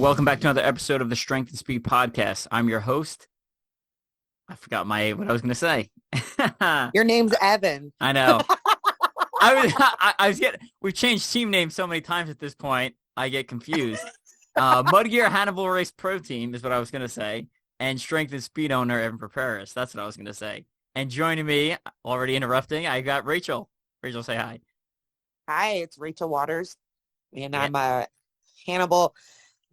Welcome back to another episode of the Strength and Speed Podcast. I'm your host. I forgot what I was going to say. Your name's Evan. I know. I was getting. We've changed team names so many times at this point. I get confused. MudGear-Hannibal Race Pro Team is what I was going to say, and Strength and Speed owner Evan Preparis. That's what I was going to say. And joining me, already interrupting, I got Rachel. Rachel, say hi. Hi, it's Rachel Waters, and I'm a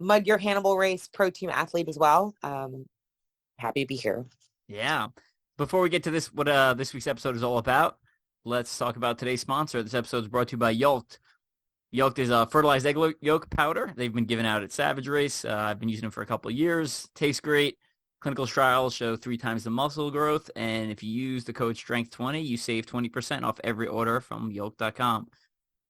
MudGear-Hannibal Race Pro Team athlete as well. Happy to be here. Yeah. Before we get to this, what this week's episode is all about, let's talk about today's sponsor. This episode is brought to you by Yolked. Yolked is a fertilized egg yolk powder. They've been given out at Savage Race. I've been using them for a couple of years. Tastes great. Clinical trials show 3 times the muscle growth. And if you use the code STRENGTH20, you save 20% off every order from Yolk.com.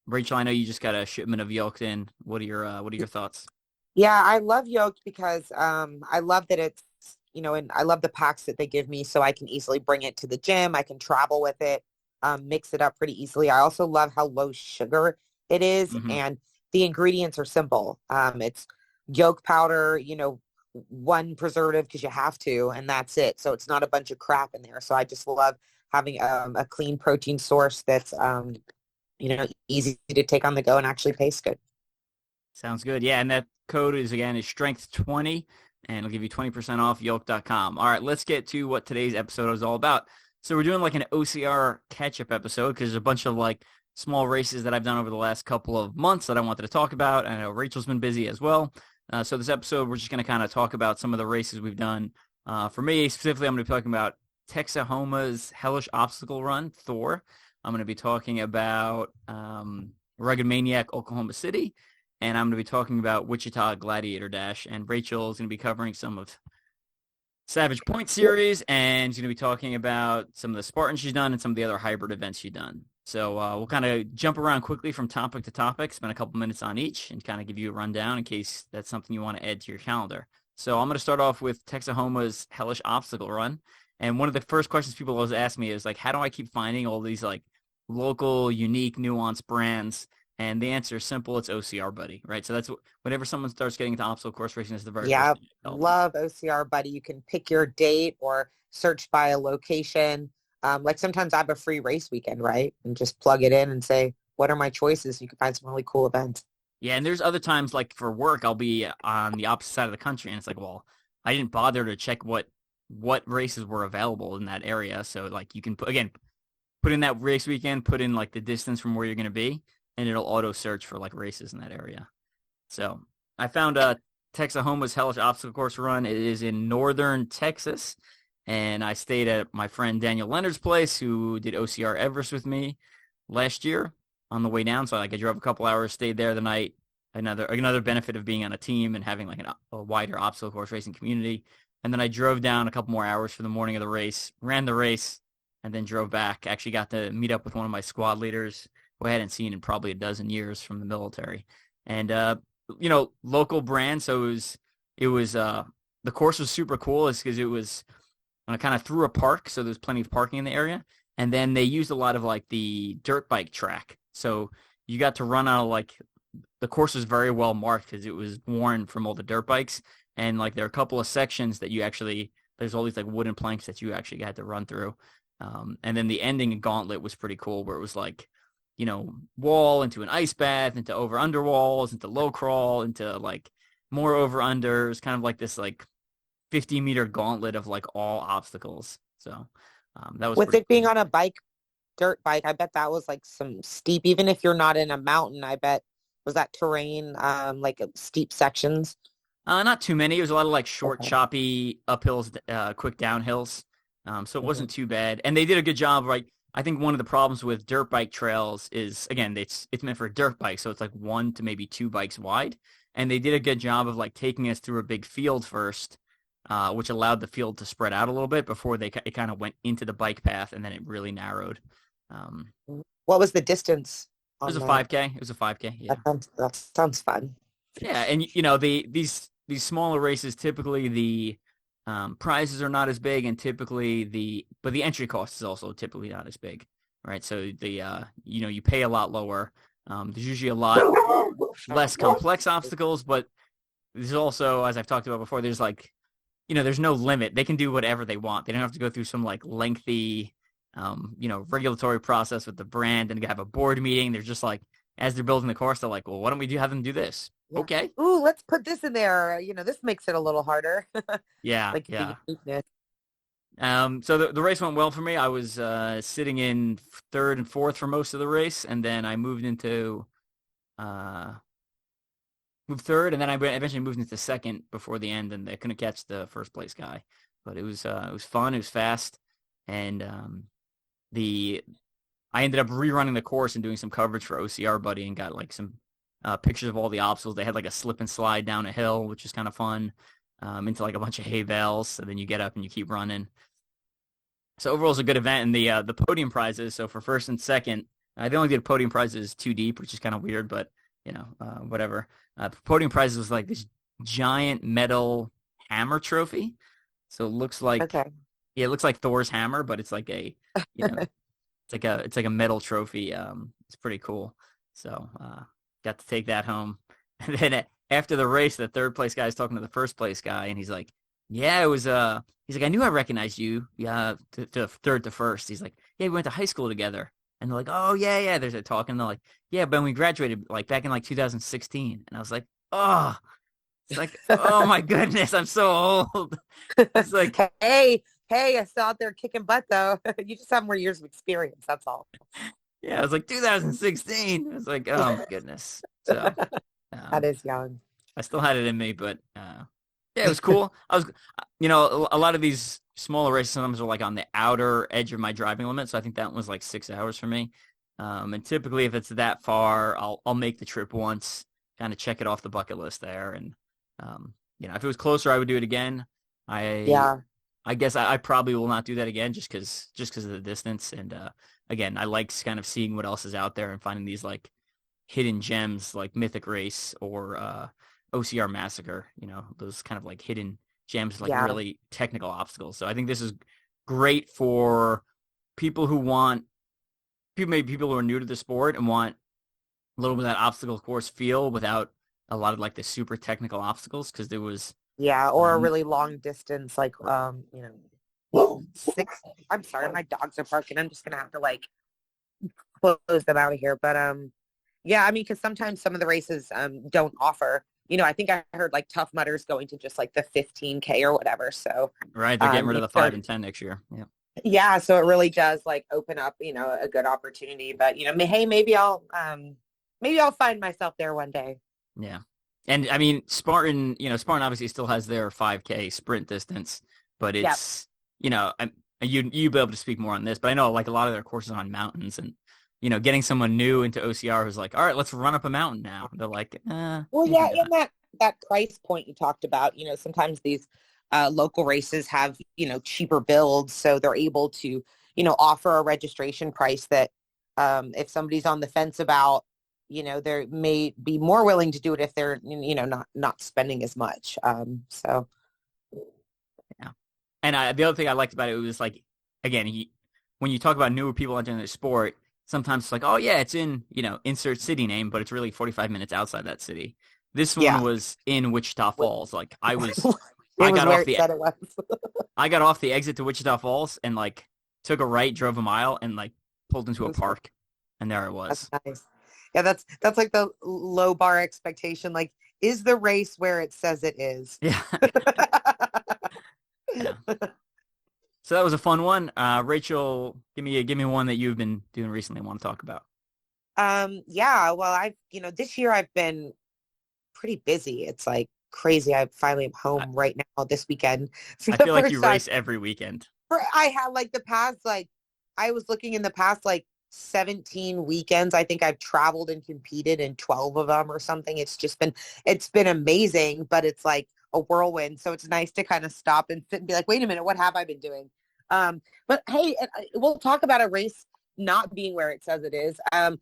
Rachel, I know you just got a shipment of Yolked in. What are your thoughts? Yeah, I love Yolked because I love that it's, and I love the packs that they give me so I can easily bring it to the gym. I can travel with it, mix it up pretty easily. I also love how low sugar it is, and the ingredients are simple. It's yolk powder, one preservative because you have to, and that's it. So it's not a bunch of crap in there. So I just love having a clean protein source that's, easy to take on the go and actually tastes good. Sounds good. Yeah, and that code is STRENGTH20, and it'll give you 20% off Yolk.com. All right, let's get to what today's episode is all about. So we're doing like an OCR catch-up episode because there's a bunch of like small races that I've done over the last couple of months that I wanted to talk about. I know Rachel's been busy as well. So this episode, we're just going to kind of talk about some of the races we've done. For me, specifically, I'm going to be talking about Texahoma's Hellish obstacle run, THOR. I'm going to be talking about Rugged Maniac, Oklahoma City. And I'm going to be talking about Wichita Gladiator Dash. And Rachel is going to be covering some of Savage Point series. And she's going to be talking about some of the Spartan she's done and some of the other hybrid events she's done. So we'll kind of jump around quickly from topic to topic, spend a couple minutes on each, and kind of give you a rundown in case that's something you want to add to your calendar. So I'm going to start off with Texahoma's Hellish obstacle run. And one of the first questions people always ask me is, like, how do I keep finding all these, like, local, unique, nuanced brands? And the answer is simple. It's OCR Buddy, right? So that's whenever someone starts getting into obstacle course racing, is the very first thing you love OCR Buddy. You can pick your date or search by a location. Like sometimes I have a free race weekend, right? And just plug it in and say, what are my choices? You can find some really cool events. Yeah, and there's other times, like for work, I'll be on the opposite side of the country, and it's like, well, I didn't bother to check what races were available in that area. So, like, you can, put in that race weekend, put in, like, the distance from where you're going to be, and it'll auto-search for, like, races in that area. So I found Texahoma's Hellish obstacle course run. It is in northern Texas, and I stayed at my friend Daniel Leonard's place, who did OCR Everest with me last year on the way down. So, like, I drove a couple hours, stayed there the night. Another benefit of being on a team and having, like, a wider obstacle course racing community. And then I drove down a couple more hours for the morning of the race, ran the race, and then drove back. Actually got to meet up with one of my squad leaders who I hadn't seen in probably a dozen years from the military. And, local brand. So it was the course was super cool. It's because it was kind of through a park. So there's plenty of parking in the area. And then they used a lot of, like, the dirt bike track. So you got to run out of, like, the course was very well marked because it was worn from all the dirt bikes. And, like, there are a couple of sections that there's all these, like, wooden planks that you actually had to run through. And then the ending gauntlet was pretty cool, where it was, like, wall into an ice bath, into over-under walls, into low crawl, into, like, more over-unders, kind of like this, like, 50-meter gauntlet of, like, all obstacles. So that was with it cool. Being on a dirt bike, I bet that was, like, some steep, even if you're not in a mountain, I bet, was that terrain, like, steep sections? Not too many. It was a lot of, like, short, choppy uphills, quick downhills. So it wasn't too bad. And they did a good job, right? I think one of the problems with dirt bike trails is, again, it's meant for dirt bikes, so it's like 1 to maybe 2 bikes wide. And they did a good job of, like, taking us through a big field first, which allowed the field to spread out a little bit before it kind of went into the bike path, and then it really narrowed. What was the distance? It was a 5K. It was a 5K. Yeah. That sounds fun. Yeah, and these smaller races, typically the prizes are not as big, and but the entry cost is also typically not as big, right? So you pay a lot lower. There's usually a lot less complex obstacles, but there's also, as I've talked about before, there's like, there's no limit. They can do whatever they want. They don't have to go through some like lengthy, regulatory process with the brand and have a board meeting. They're just like, as they're building the course, they're like, well, why don't we have them do this? Yeah. Okay. Ooh, let's put this in there. This makes it a little harder. Yeah, Like yeah. the uniqueness. So the race went well for me. I was sitting in third and fourth for most of the race, and then I uh, moved third, and then I eventually moved into second before the end, and I couldn't catch the first place guy. But it was fun. It was fast, and I ended up rerunning the course and doing some coverage for OCR Buddy, and got like some pictures of all the obstacles. They had like a slip and slide down a hill, which is kind of fun, into like a bunch of hay bales. So then you get up and you keep running. So overall, it's a good event, and the podium prizes. So for first and second, they only did podium prizes 2 deep, which is kind of weird, but whatever. Podium prizes was like this giant metal hammer trophy. So it looks like, Okay. yeah, it looks like Thor's hammer, but it's like it's like a metal trophy. It's pretty cool. So got to take that home. And then after the race, the third place guy is talking to the first place guy, and he's like, "Yeah, it was." He's like, "I knew I recognized you. Yeah, to third to first." He's like, "Yeah, we went to high school together." And they're like, "Oh yeah, yeah." There's a talk, and they're like, "Yeah, but we graduated like back in like 2016." And I was like, "Oh." It's like, oh my goodness, I'm so old. It's like, hey, I still out there kicking butt though. You just have more years of experience. That's all. yeah, it was like 2016. It was like, oh my goodness. So That um, is young. I still had it in me, but yeah, it was cool. I was, a lot of these smaller races sometimes are like on the outer edge of my driving limit, so I think that was like 6 hours for me. And typically, if it's that far, I'll make the trip once, kind of check it off the bucket list there, and if it was closer, I would do it again. Yeah. I guess I probably will not do that again just because of the distance. And again, I like kind of seeing what else is out there and finding these like hidden gems like Mythic Race or OCR Massacre. Those kind of like hidden gems, like Yeah. really technical obstacles. So I think this is great for people who want maybe people who are new to the sport and want a little bit of that obstacle course feel without a lot of like the super technical obstacles, because there was Yeah. Or a really long distance, like, 6. I'm sorry, my dogs are barking. I'm just going to have to like close them out of here. But, yeah, I mean, because sometimes some of the races don't offer, I think I heard like Tough Mudders going to just like the 15K or whatever. So, right, they're getting rid of the 5 and 10 next year. Yeah. Yeah, so it really does like open up, a good opportunity. But hey, maybe I'll find myself there one day. Yeah. And I mean, Spartan obviously still has their 5K sprint distance, but it's, you'd be able to speak more on this, but I know like a lot of their courses are on mountains, and, getting someone new into OCR who's like, all right, let's run up a mountain now. They're like, Well, yeah, and that price point you talked about, sometimes these local races have, cheaper builds, so they're able to, offer a registration price that if somebody's on the fence about, they may be more willing to do it if they're, not spending as much. So. Yeah. And the other thing I liked about it was like, again, when you talk about newer people entering the sport, sometimes it's like, oh yeah, it's in, insert city name, but it's really 45 minutes outside that city. This one was in Wichita Falls. Like I got off the exit to Wichita Falls and like took a right, drove a mile, and like pulled into a park, and there it was. That's nice. Yeah, that's like the low bar expectation. Like, is the race where it says it is? Yeah. Yeah. So that was a fun one. Rachel, give me one that you've been doing recently and want to talk about. Yeah, well, this year I've been pretty busy. It's like crazy. I finally am home right now this weekend. I feel like you race every weekend. I had like the past, like I was looking in the past, like 17 weekends. I think I've traveled and competed in 12 of them or something. It's been amazing, but it's like a whirlwind. So it's nice to kind of stop and sit and be like, wait a minute, what have I been doing? But hey, we'll talk about a race not being where it says it is. I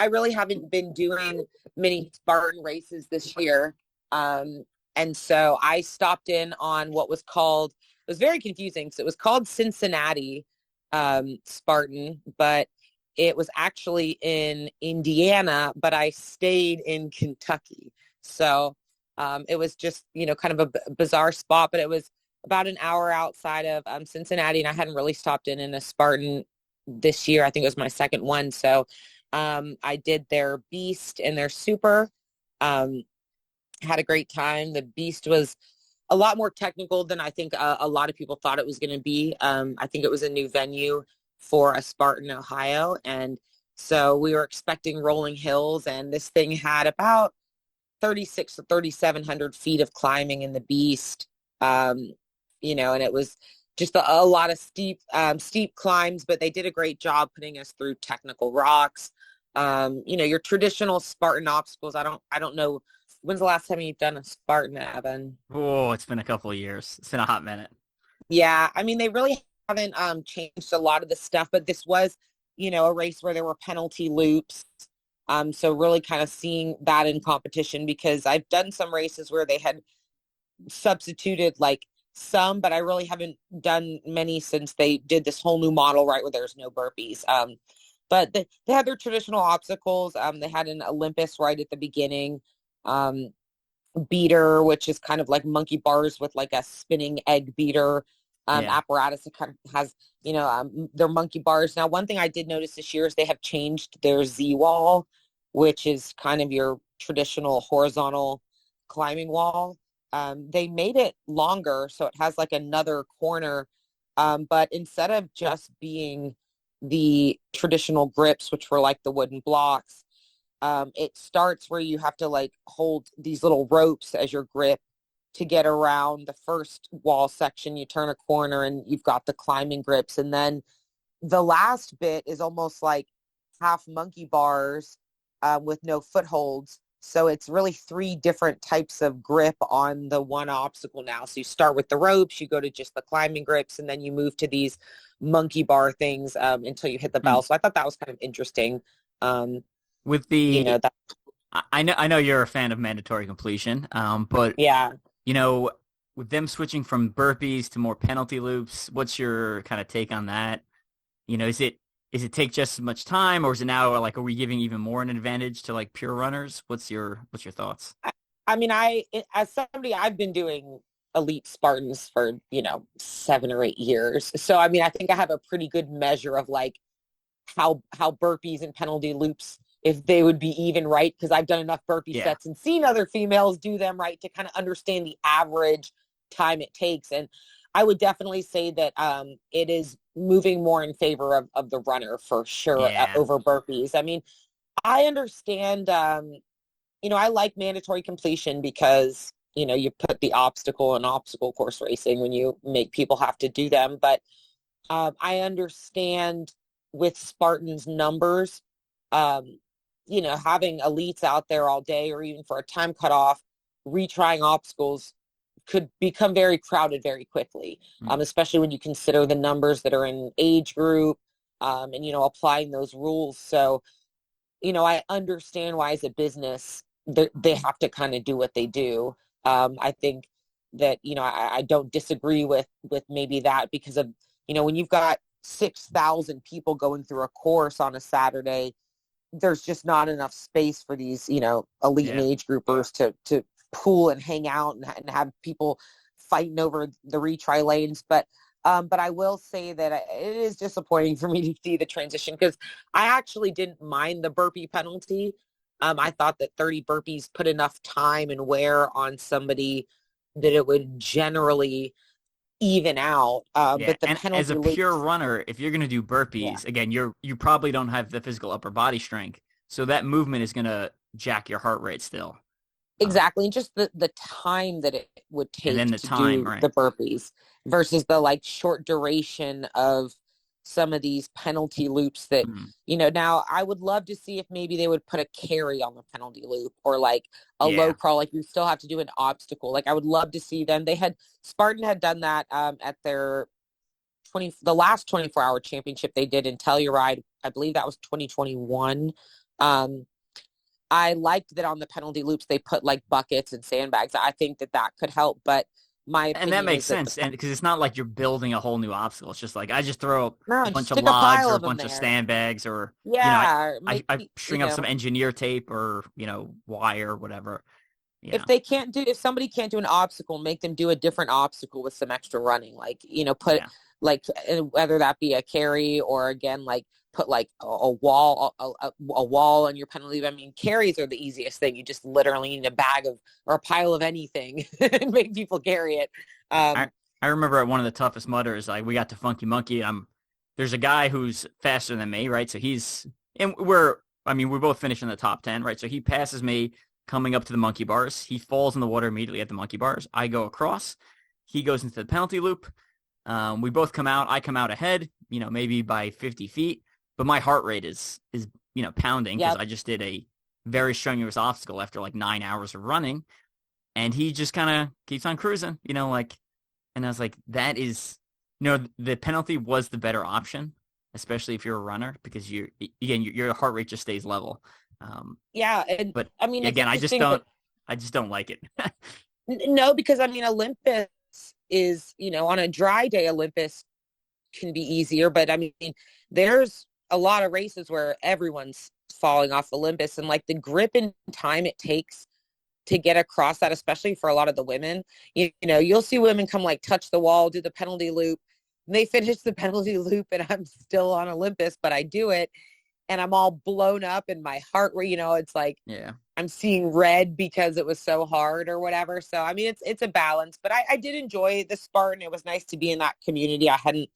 really haven't been doing many Spartan races this year. And so I stopped in on what was called, it was very confusing. So it was called Cincinnati Spartan, but it was actually in Indiana, but I stayed in Kentucky. So It was just, kind of a bizarre spot, but it was about an hour outside of Cincinnati, and I hadn't really stopped in a Spartan this year. I think it was my second one. So I did their Beast and their Super. Had a great time. The Beast was a lot more technical than I think a lot of people thought it was going to be. I think it was a new venue for a Spartan, Ohio. And so we were expecting rolling hills, and this thing had about 36 to 3,700 feet of climbing in the Beast. And it was just a lot of steep climbs, but they did a great job putting us through technical rocks. Your traditional Spartan obstacles. I don't know. When's the last time you've done a Spartan, Evan? Oh, it's been a couple of years. It's been a hot minute. Yeah, I mean, they really haven't changed a lot of the stuff, but this was, a race where there were penalty loops. So really kind of seeing that in competition, because I've done some races where they had substituted like some, but I really haven't done many since they did this whole new model, right, where there's no burpees. But they had their traditional obstacles. They had an Olympus right at the beginning. Beater, which is kind of like monkey bars with like a spinning egg beater apparatus. It kind of has, their monkey bars. Now, one thing I did notice this year is they have changed their Z wall, which is kind of your traditional horizontal climbing wall. They made it longer, so it has like another corner. But instead of just being the traditional grips, which were like the wooden blocks, it starts where you have to like hold these little ropes as your grip to get around the first wall section. You turn a corner and you've got the climbing grips. And then the last bit is almost like half monkey bars with no footholds. So it's really 3 different types of grip on the one obstacle now. So you start with the ropes, you go to just the climbing grips, and then you move to these monkey bar things until you hit the bell. So I thought that was kind of interesting. With the, I know you're a fan of mandatory completion, but yeah, with them switching from burpees to more penalty loops, what's your kind of take on that? Is it take just as much time, or is it now like, are we giving even more an advantage to like pure runners? What's your thoughts? I mean, as somebody, I've been doing elite Spartans for 7 or 8 years, so I mean, I think I have a pretty good measure of like how burpees and penalty loops, if they would be even, right? Because I've done enough burpee sets and seen other females do them, right, to kind of understand the average time it takes. And I would definitely say that it is moving more in favor of the runner for sure over burpees. I mean, I understand, I like mandatory completion because, you put the obstacle in obstacle course racing when you make people have to do them. But I understand with Spartans numbers, having elites out there all day or even for a time cutoff, retrying obstacles could become very crowded very quickly, especially when you consider the numbers that are in age group and, applying those rules. So, I understand why as a business, they have to kind of do what they do. I think that, I don't disagree with maybe that because of, when you've got 6,000 people going through a course on a Saturday, there's just not enough space for these, elite and age groupers to pool and hang out and have people fighting over the retry lanes. But I will say that it is disappointing for me to see the transition because I actually didn't mind the burpee penalty. I thought that 30 burpees put enough time and wear on somebody that it would generally even out. But the penalty as a pure runner, if you're going to do burpees, again, you probably don't have the physical upper body strength. So that movement is going to jack your heart rate still. Exactly. And just the time that it would take to do right. the burpees versus the like short duration of some of these penalty loops that, now I would love to see if maybe they would put a carry on the penalty loop or like a low crawl, like you still have to do an obstacle. Like I would love to see them. Spartan had done that at their the last 24-hour championship they did in Telluride. I believe that was 2021. I liked that on the penalty loops, they put like buckets and sandbags. I think that could help, but and that makes sense, and because it's not like you're building a whole new obstacle. It's just like I just throw a bunch of logs or a bunch of sandbags, or I string up some engineer tape or wire or whatever. Yeah. If somebody can't do an obstacle, make them do a different obstacle with some extra running, like, put Yeah. like, whether that be a carry or again, like put like a wall, a wall on your penalty. I mean, carries are the easiest thing. You just literally need a bag of, or a pile of anything and make people carry it. I I remember at one of the toughest mudders, like we got to Funky Monkey. There's a guy who's faster than me, right? So we both finished in the top 10, right? So he passes me coming up to the monkey bars. He falls in the water immediately at the monkey bars. I go across. He goes into the penalty loop. We both come out. I come out ahead, maybe by 50 feet. But my heart rate is pounding because I just did a very strenuous obstacle after like 9 hours of running. And he just kind of keeps on cruising, and I was like, that is, the penalty was the better option, especially if you're a runner, because your heart rate just stays level. And but I mean, again, I just don't like it. No, because I mean, Olympus is, on a dry day, Olympus can be easier, but I mean, there's a lot of races where everyone's falling off Olympus, and like the grip and time it takes to get across that, especially for a lot of the women, you'll see women come like touch the wall, do the penalty loop, and they finish the penalty loop, and I'm still on Olympus, but I do it, and I'm all blown up, and my heart rate, it's like, I'm seeing red because it was so hard or whatever. So I mean, it's a balance, but I did enjoy the Spartan. It was nice to be in that community. I hadn't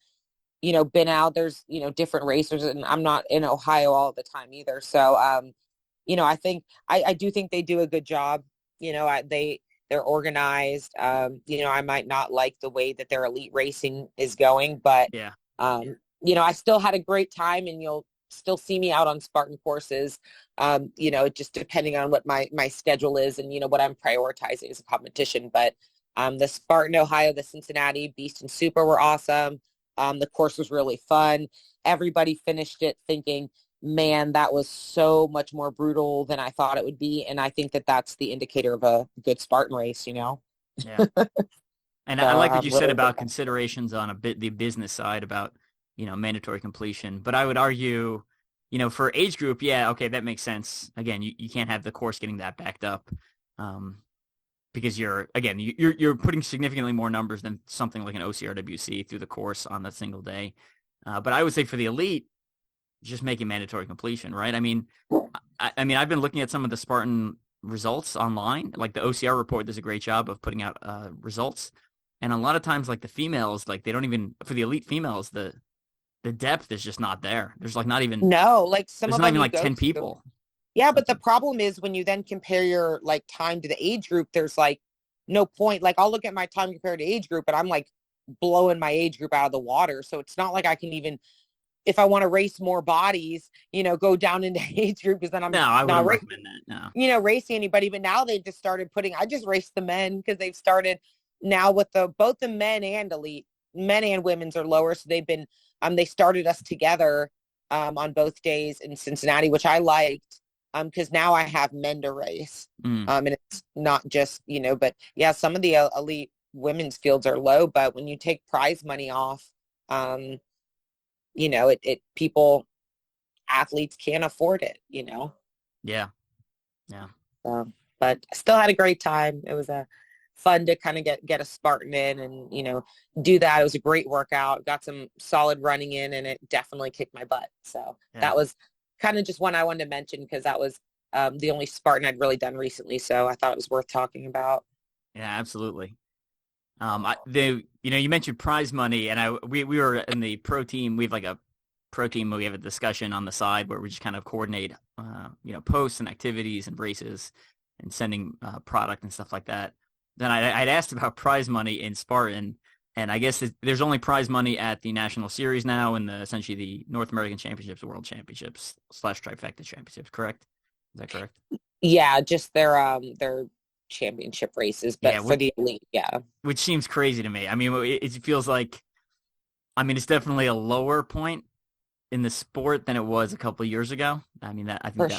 been out. There's different racers, and I'm not in Ohio all the time either. So I think I do think they do a good job. They're organized. I might not like the way that their elite racing is going, but I still had a great time, and you'll still see me out on Spartan courses. Just depending on what my schedule is and what I'm prioritizing as a competition. But the Spartan Ohio, the Cincinnati Beast and Super were awesome. The course was really fun. Everybody finished it thinking, man, that was so much more brutal than I thought it would be. And I think that that's the indicator of a good Spartan race, Yeah. And I like what you said about considerations on the business side about, mandatory completion. But I would argue, for age group, okay, that makes sense. Again, you can't have the course getting that backed up. Because you're putting significantly more numbers than something like an OCRWC through the course on a single day. But I would say for the elite, just making mandatory completion, right? I mean, I've been looking at some of the Spartan results online. Like the OCR report does a great job of putting out results. And a lot of times, like the females, like they don't even, for the elite females, the depth is just not there. There's like not even, like there's not even like 10 people. Yeah, but the problem is when you then compare your like time to the age group, there's like no point. Like I'll look at my time compared to age group, and I'm like blowing my age group out of the water. So it's not like I can even, if I want to race more bodies, go down into age group, because then I'm not recommend that. No. Racing anybody. But now they just started I just raced the men because they've started now with both the men and elite, men and women's are lower. So they've been, they started us together on both days in Cincinnati, which I liked. Because now I have men to race. And it's not just, but yeah, some of the elite women's fields are low, but when you take prize money off, athletes can't afford it, Yeah. But I still had a great time. It was fun to kind of get a Spartan in and, do that. It was a great workout, got some solid running in, and it definitely kicked my butt. So that was kind of just one I wanted to mention because that was the only Spartan I'd really done recently. So I thought it was worth talking about. Yeah, absolutely. You mentioned prize money, and we were in the pro team. We have like a pro team where we have a discussion on the side where we just kind of coordinate, posts and activities and races and sending product and stuff like that. Then I'd asked about prize money in Spartan, and I guess there's only prize money at the National Series now and essentially the North American Championships, World Championships / Trifecta Championships, correct? Is that correct? Yeah, just their championship races, but for the elite, which seems crazy to me. I mean, it feels like, it's definitely a lower point in the sport than it was a couple of years ago. I mean, I think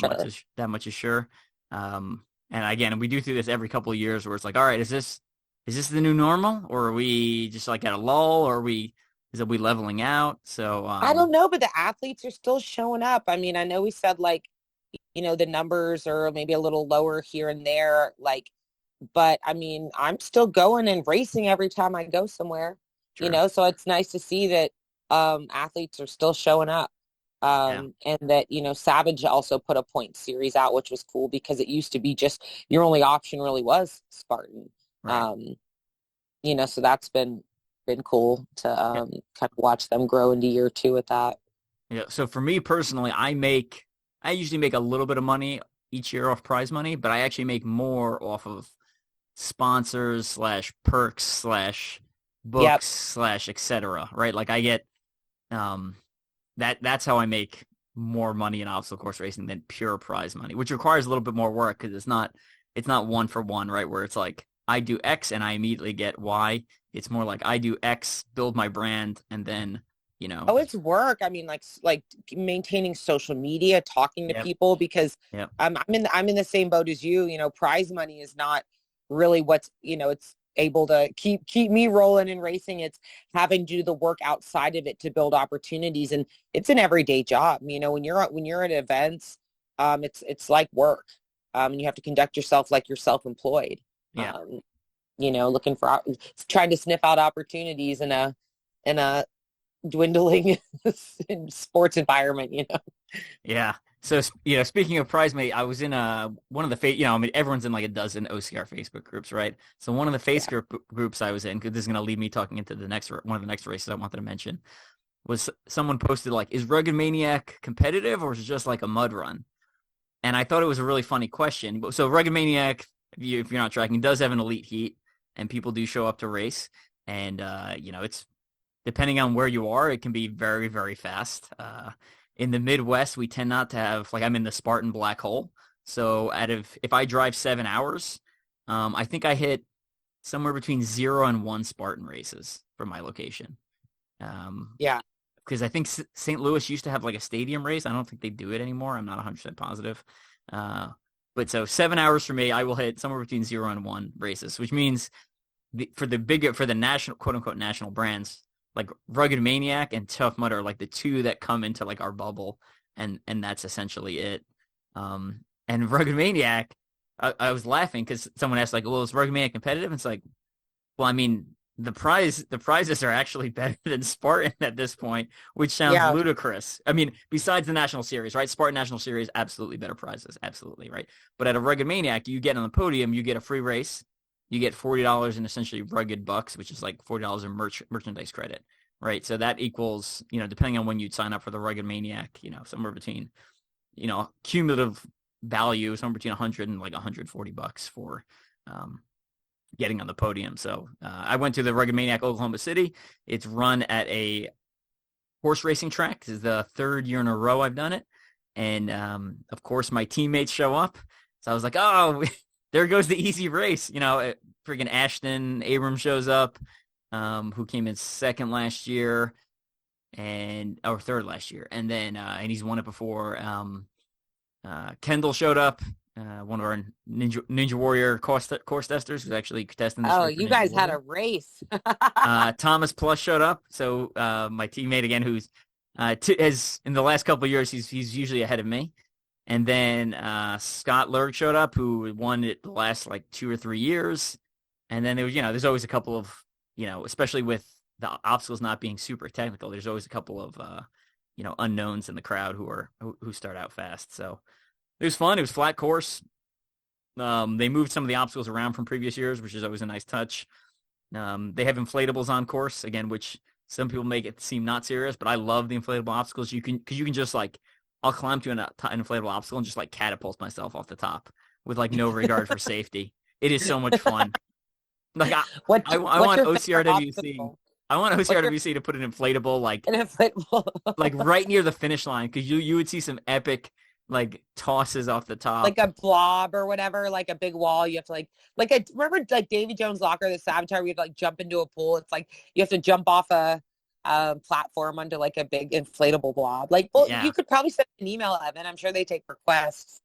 that much is sure. And again, we do through this every couple of years where it's like, all right, is this the new normal, or are we just like at a lull, or are we leveling out? So I don't know, but the athletes are still showing up. I mean, I know we said like, the numbers are maybe a little lower here and there. Like, but I mean, I'm still going and racing every time I go somewhere, True. so it's nice to see that athletes are still showing up. Yeah. And that, Savage also put a point series out, which was cool because it used to be just your only option really was Spartan. Right. Um, so that's been cool to Yeah. kind of watch them grow into year two with that. Yeah. So for me personally, I usually make a little bit of money each year off prize money, but I actually make more off of sponsors slash perks slash Yep. books slash etc. Right? Like I get um that's how I make more money in obstacle course racing than pure prize money, which requires a little bit more work because it's not one for one, right? Where it's like I do X and I immediately get Y. It's more like I do X, build my brand, and then Oh, it's work. I mean, like maintaining social media, talking to yep, people because yep, I'm in the same boat as you. Prize money is not really what's it's able to keep me rolling in racing. It's having to do the work outside of it to build opportunities, and it's an everyday job. When you're at events, it's like work, and you have to conduct yourself like you're self-employed. yeah. Looking for trying to sniff out opportunities in a dwindling in sports environment. Yeah. So, speaking of prize mate, I was in one of the I mean, everyone's in like a dozen OCR Facebook groups, right? So one of the Yeah. Facebook groups I was in, because this is going to lead me talking into one of the next races I wanted to mention, was someone posted like, is Rugged Maniac competitive or is it just like a mud run? And I thought it was a really funny question. So Rugged Maniac, if you're not tracking, does have an elite heat, and people do show up to race. And, it's depending on where you are, it can be very, very fast. In the Midwest, we tend not to have, like I'm in the Spartan black hole. So if I drive 7 hours, I think I hit somewhere between 0 and 1 Spartan races from my location. Yeah. Because I think St. Louis used to have like a stadium race. I don't think they do it anymore. I'm not 100% positive. But so 7 hours for me, I will hit somewhere between 0 and 1 races, which means for the national, quote unquote, national brands, like Rugged Maniac and Tough Mudder are like the two that come into like our bubble, and that's essentially it. And Rugged Maniac, I was laughing because someone asked like, well, is Rugged Maniac competitive? And it's like, well, I mean, the prizes are actually better than Spartan at this point, which sounds Yeah. ludicrous. I mean, besides the national series, right? Spartan national series, absolutely better prizes, absolutely, right? But at a Rugged Maniac, you get on the podium, you get a free race, you get $40 in essentially rugged bucks, which is like $40 in merchandise credit, right? So that equals, depending on when you'd sign up for the Rugged Maniac, somewhere between, cumulative value, somewhere between 100 and like $140 for getting on the podium. So I went to the Rugged Maniac Oklahoma City. It's run at a horse racing track. This is the third year in a row I've done it. And of course, my teammates show up. So I was like, oh, there goes the easy race. Freaking Ashton Abrams shows up, who came in second last year or third last year. And then, and he's won it before. Kendall showed up, one of our Ninja Warrior course testers who's actually testing this Oh, year for you Ninja guys had Warrior. a race. Thomas Plus showed up. So my teammate again, who's has in the last couple of years, he's usually ahead of me. And then Scott Lurg showed up, who won it the last like 2 or 3 years. And then there was, there's always a couple of, especially with the obstacles not being super technical, there's always a couple of, unknowns in the crowd who start out fast. So it was fun. It was flat course. They moved some of the obstacles around from previous years, which is always a nice touch. They have inflatables on course again, which some people make it seem not serious, but I love the inflatable obstacles. Because you can just like, I'll climb to an inflatable obstacle and just like catapult myself off the top with like no regard for safety. It is so much fun. Like I What's want your favorite OCRWC. obstacle? I want What's your OCRWC to put an inflatable an inflatable? like right near the finish line, because you would see some epic like tosses off the top. Like a blob or whatever, like a big wall. You have to remember like Davy Jones' Locker, the Saboteur, we have to like jump into a pool. It's like you have to jump off a platform onto like a big inflatable blob. Like, well, Yeah. you could probably send an email, Evan. I'm sure they take requests.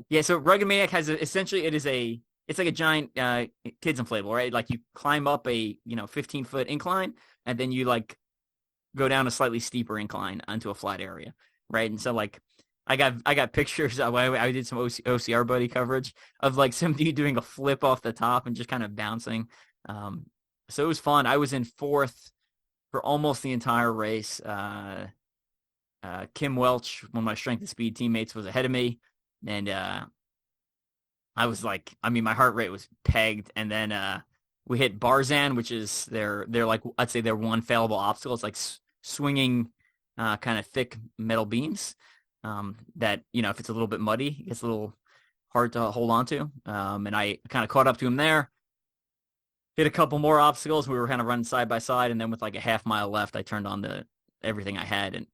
Yeah, so Rugged Maniac has essentially it's like a giant kids inflatable, right? Like you climb up a 15-foot incline, and then you like go down a slightly steeper incline onto a flat area, right? And so like I got pictures. I did some OCR buddy coverage of like some dude doing a flip off the top and just kind of bouncing. So it was fun. I was in fourth for almost the entire race. Kim Welch, one of my strength and speed teammates, was ahead of me, and I was like, I mean, my heart rate was pegged, and then we hit Barzan, which is their like, I'd say their one failable obstacle. It's like swinging kind of thick metal beams that, you know, if it's a little bit muddy, it's a little hard to hold on to. And I kind of caught up to him there, hit a couple more obstacles. We were kind of running side by side, and then with like a half mile left, I turned on everything I had, and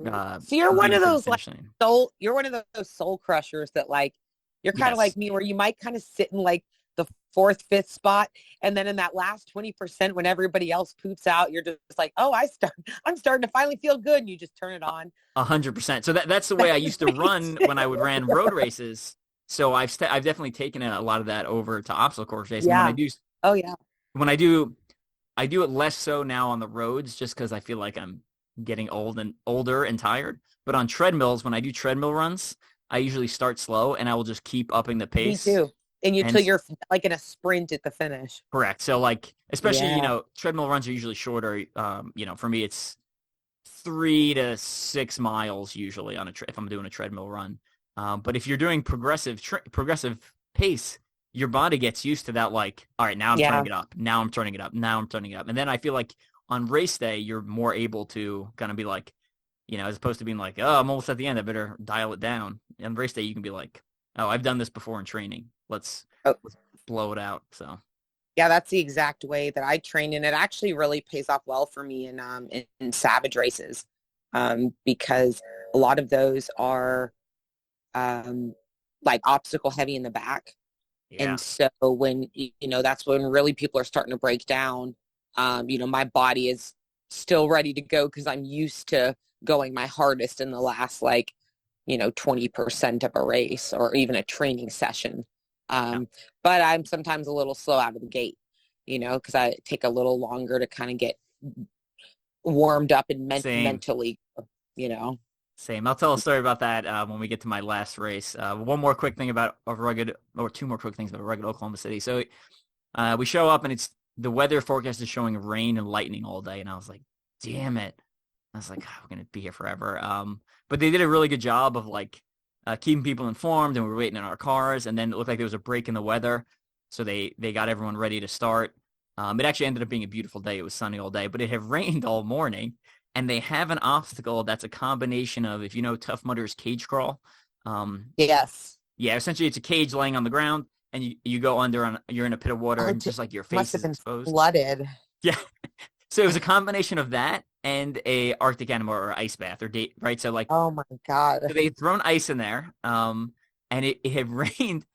so you're one of those like line. you're one of those soul crushers that like you're kind of Yes. like me, where you might kind of sit in like the fourth, fifth spot, and then in that last 20% when everybody else poops out, you're just like, oh, I'm starting to finally feel good, and you just turn it on. 100%. So that's the way I used to run when I would ran road races. So I've definitely taken a lot of that over to obstacle course racing. Yeah. When I do, Oh yeah. when I do it less so now on the roads, just because I feel like I'm getting older and tired. But on treadmills, when I do treadmill runs, I usually start slow and I will just keep upping the pace. Me too. And until you're like in a sprint at the finish. Correct. So like, especially, you know, treadmill runs are usually shorter. You know, for me, it's 3 to 6 miles usually on if I'm doing a treadmill run. But if you're doing progressive pace, your body gets used to that. Like, all right, now I'm turning it up. Now I'm turning it up. Now I'm turning it up. And then I feel like on race day, you're more able to kind of be like, you know, as opposed to being like, oh, I'm almost at the end, I better dial it down. On race day, you can be like, oh, I've done this before in training. Let's blow it out. So. Yeah, that's the exact way that I train, and it actually really pays off well for me in savage races, because a lot of those are like obstacle heavy in the back. Yeah. And so when, you know, that's when really people are starting to break down. You know, my body is still ready to go because I'm used to going my hardest in the last, like, you know, 20% of a race or even a training session. But I'm sometimes a little slow out of the gate, you know, because I take a little longer to kind of get warmed up and mentally, you know. Same. I'll tell a story about that when we get to my last race. One more quick thing about two more quick things about rugged Oklahoma City. So we show up and the weather forecast is showing rain and lightning all day. And I was like, damn it. I was like, oh, we're going to be here forever. But they did a really good job of like keeping people informed, and we were waiting in our cars. And then it looked like there was a break in the weather. So they got everyone ready to start. It actually ended up being a beautiful day. It was sunny all day, but it had rained all morning. And they have an obstacle that's a combination of, if you know Tough Mudder's cage crawl. Yes. Yeah, essentially it's a cage laying on the ground, and you go under you're in a pit of water, and just like your face is exposed. Flooded. Yeah. So it was a combination of that and a Arctic animal or ice bath or date, right? So like, oh my God. So they'd thrown ice in there, and it had rained,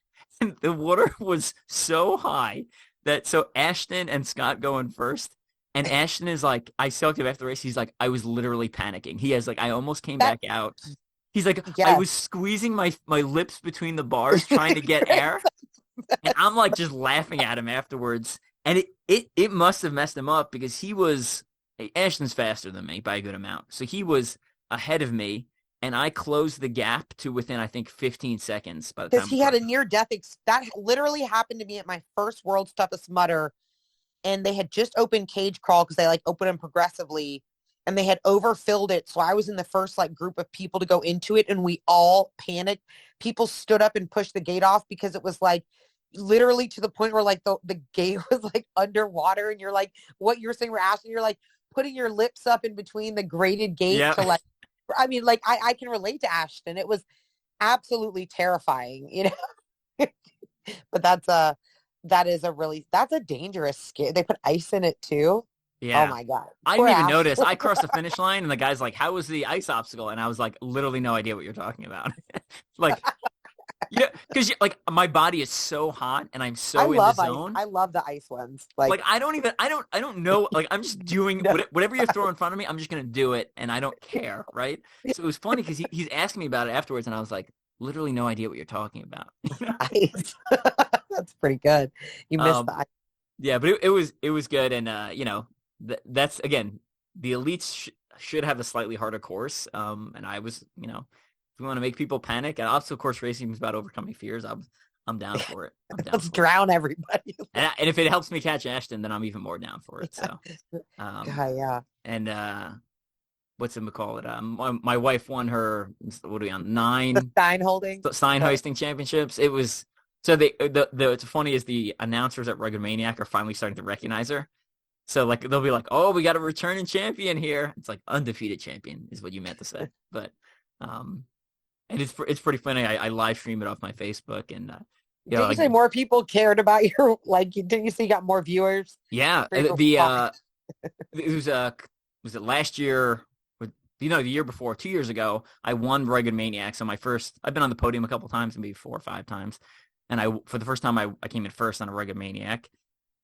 and the water was so high that so Ashton and Scott go in first. And Ashton is like, I talked to him after the race. He's like, I was literally panicking. He has like, I almost came back out. He's like, yes. I was squeezing my lips between the bars trying to get air. And I'm like just laughing at him afterwards. And it must have messed him up because Ashton's faster than me by a good amount. So he was ahead of me. And I closed the gap to within, I think, 15 seconds. By the time because he had a near-death. That literally happened to me at my first World's Toughest Mudder. And they had just opened cage crawl because they like open them progressively, and they had overfilled it. So I was in the first like group of people to go into it, and we all panicked. People stood up and pushed the gate off because it was like literally to the point where like the gate was like underwater, and you're like, what you're saying, we're asking, you're like putting your lips up in between the grated gate to like, I mean, like I can relate to Ashton. It was absolutely terrifying, you know. But that's a dangerous skill. They put ice in it too. Yeah. Oh my God. I didn't even notice. I crossed the finish line and the guy's like, how was the ice obstacle? And I was like, literally no idea what you're talking about. Like, yeah, because like my body is so hot and I'm so in the zone. I love the ice ones. Like I don't know. Like I'm just doing whatever you throw in front of me. I'm just going to do it. And I don't care. Right. So it was funny because he's asking me about it afterwards. And I was like, literally no idea what you're talking about. Ice. That's pretty good. You missed that. Yeah, but it was good, and you know, that's again, the elites should have a slightly harder course. And I was, you know, you want to make people panic, and obstacle course racing is about overcoming fears. I'm down for it. I'm down Let's for it. drown everybody. And if it helps me catch Ashton, then I'm even more down for it. So, Yeah. and what's it call it? My wife won her, what are we on, 9 The sign hoisting championships. It was so what's funny is the announcers at Rugged Maniac are finally starting to recognize her. So like they'll be like, "Oh, we got a returning champion here." It's like undefeated champion is what you meant to say, but and it's pretty funny. I live stream it off my Facebook, and did you say more people cared about your, like, didn't you say you got more viewers? Yeah, it was it last year? The year before, 2 years ago, I won Rugged Maniac. So I've been on the podium a couple times, maybe 4 or 5 times, and for the first time I came in first on a Rugged Maniac,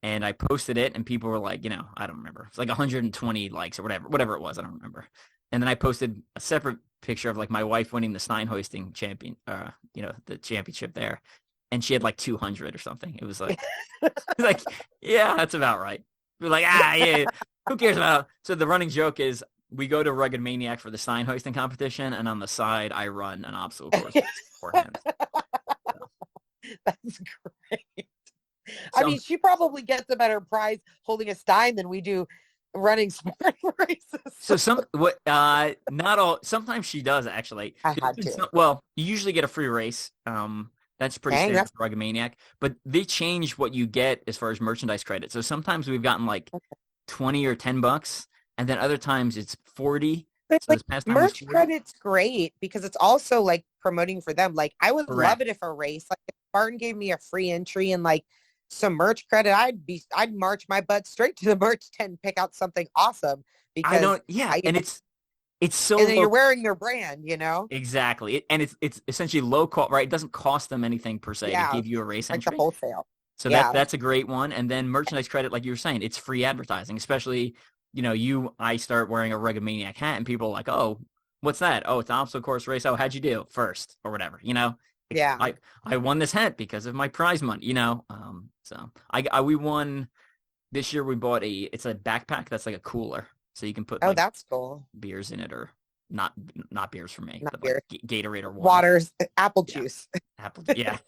and I posted it, and people were like, I don't remember, it's like 120 likes or whatever it was, I don't remember. And then I posted a separate picture of like my wife winning the Stein hoisting the championship there, and she had like 200 or something. It was like, like, yeah, that's about right. We're like, yeah, who cares about? So the running joke is we go to Rugged Maniac for the Stein hoisting competition, and on the side I run an obstacle course beforehand. So. That's great. I mean, she probably gets a better prize holding a Stein than we do running Spartan races. So not all. Sometimes she does actually. I had to. Well, you usually get a free race. That's pretty standard for Rugged Maniac. But they change what you get as far as merchandise credit. So sometimes we've gotten like $20 or $10, and then other times it's 40. But so like, merch credit's great because it's also like promoting for them. Like I would love it if a race, like if Spartan gave me a free entry and like some merch credit, I'd march my butt straight to the merch tent and pick out something awesome because and it's so and then you're wearing their brand, Exactly. And it's essentially low cost, right? It doesn't cost them anything per se to give you a race entry. Like the wholesale. So that's a great one. And then merchandise credit, like you were saying, it's free advertising, especially, I start wearing a Rugged Maniac hat and people are like, "Oh, what's that? Oh, it's an obstacle course race. Oh, how'd you do first or whatever, Yeah. I won this hat because of my prize money, so we won this year. We bought it's a backpack that's like a cooler, so you can put that's cool, beers in it, or not beers for me, but beer. Like Gatorade or waters, apple juice. Yeah.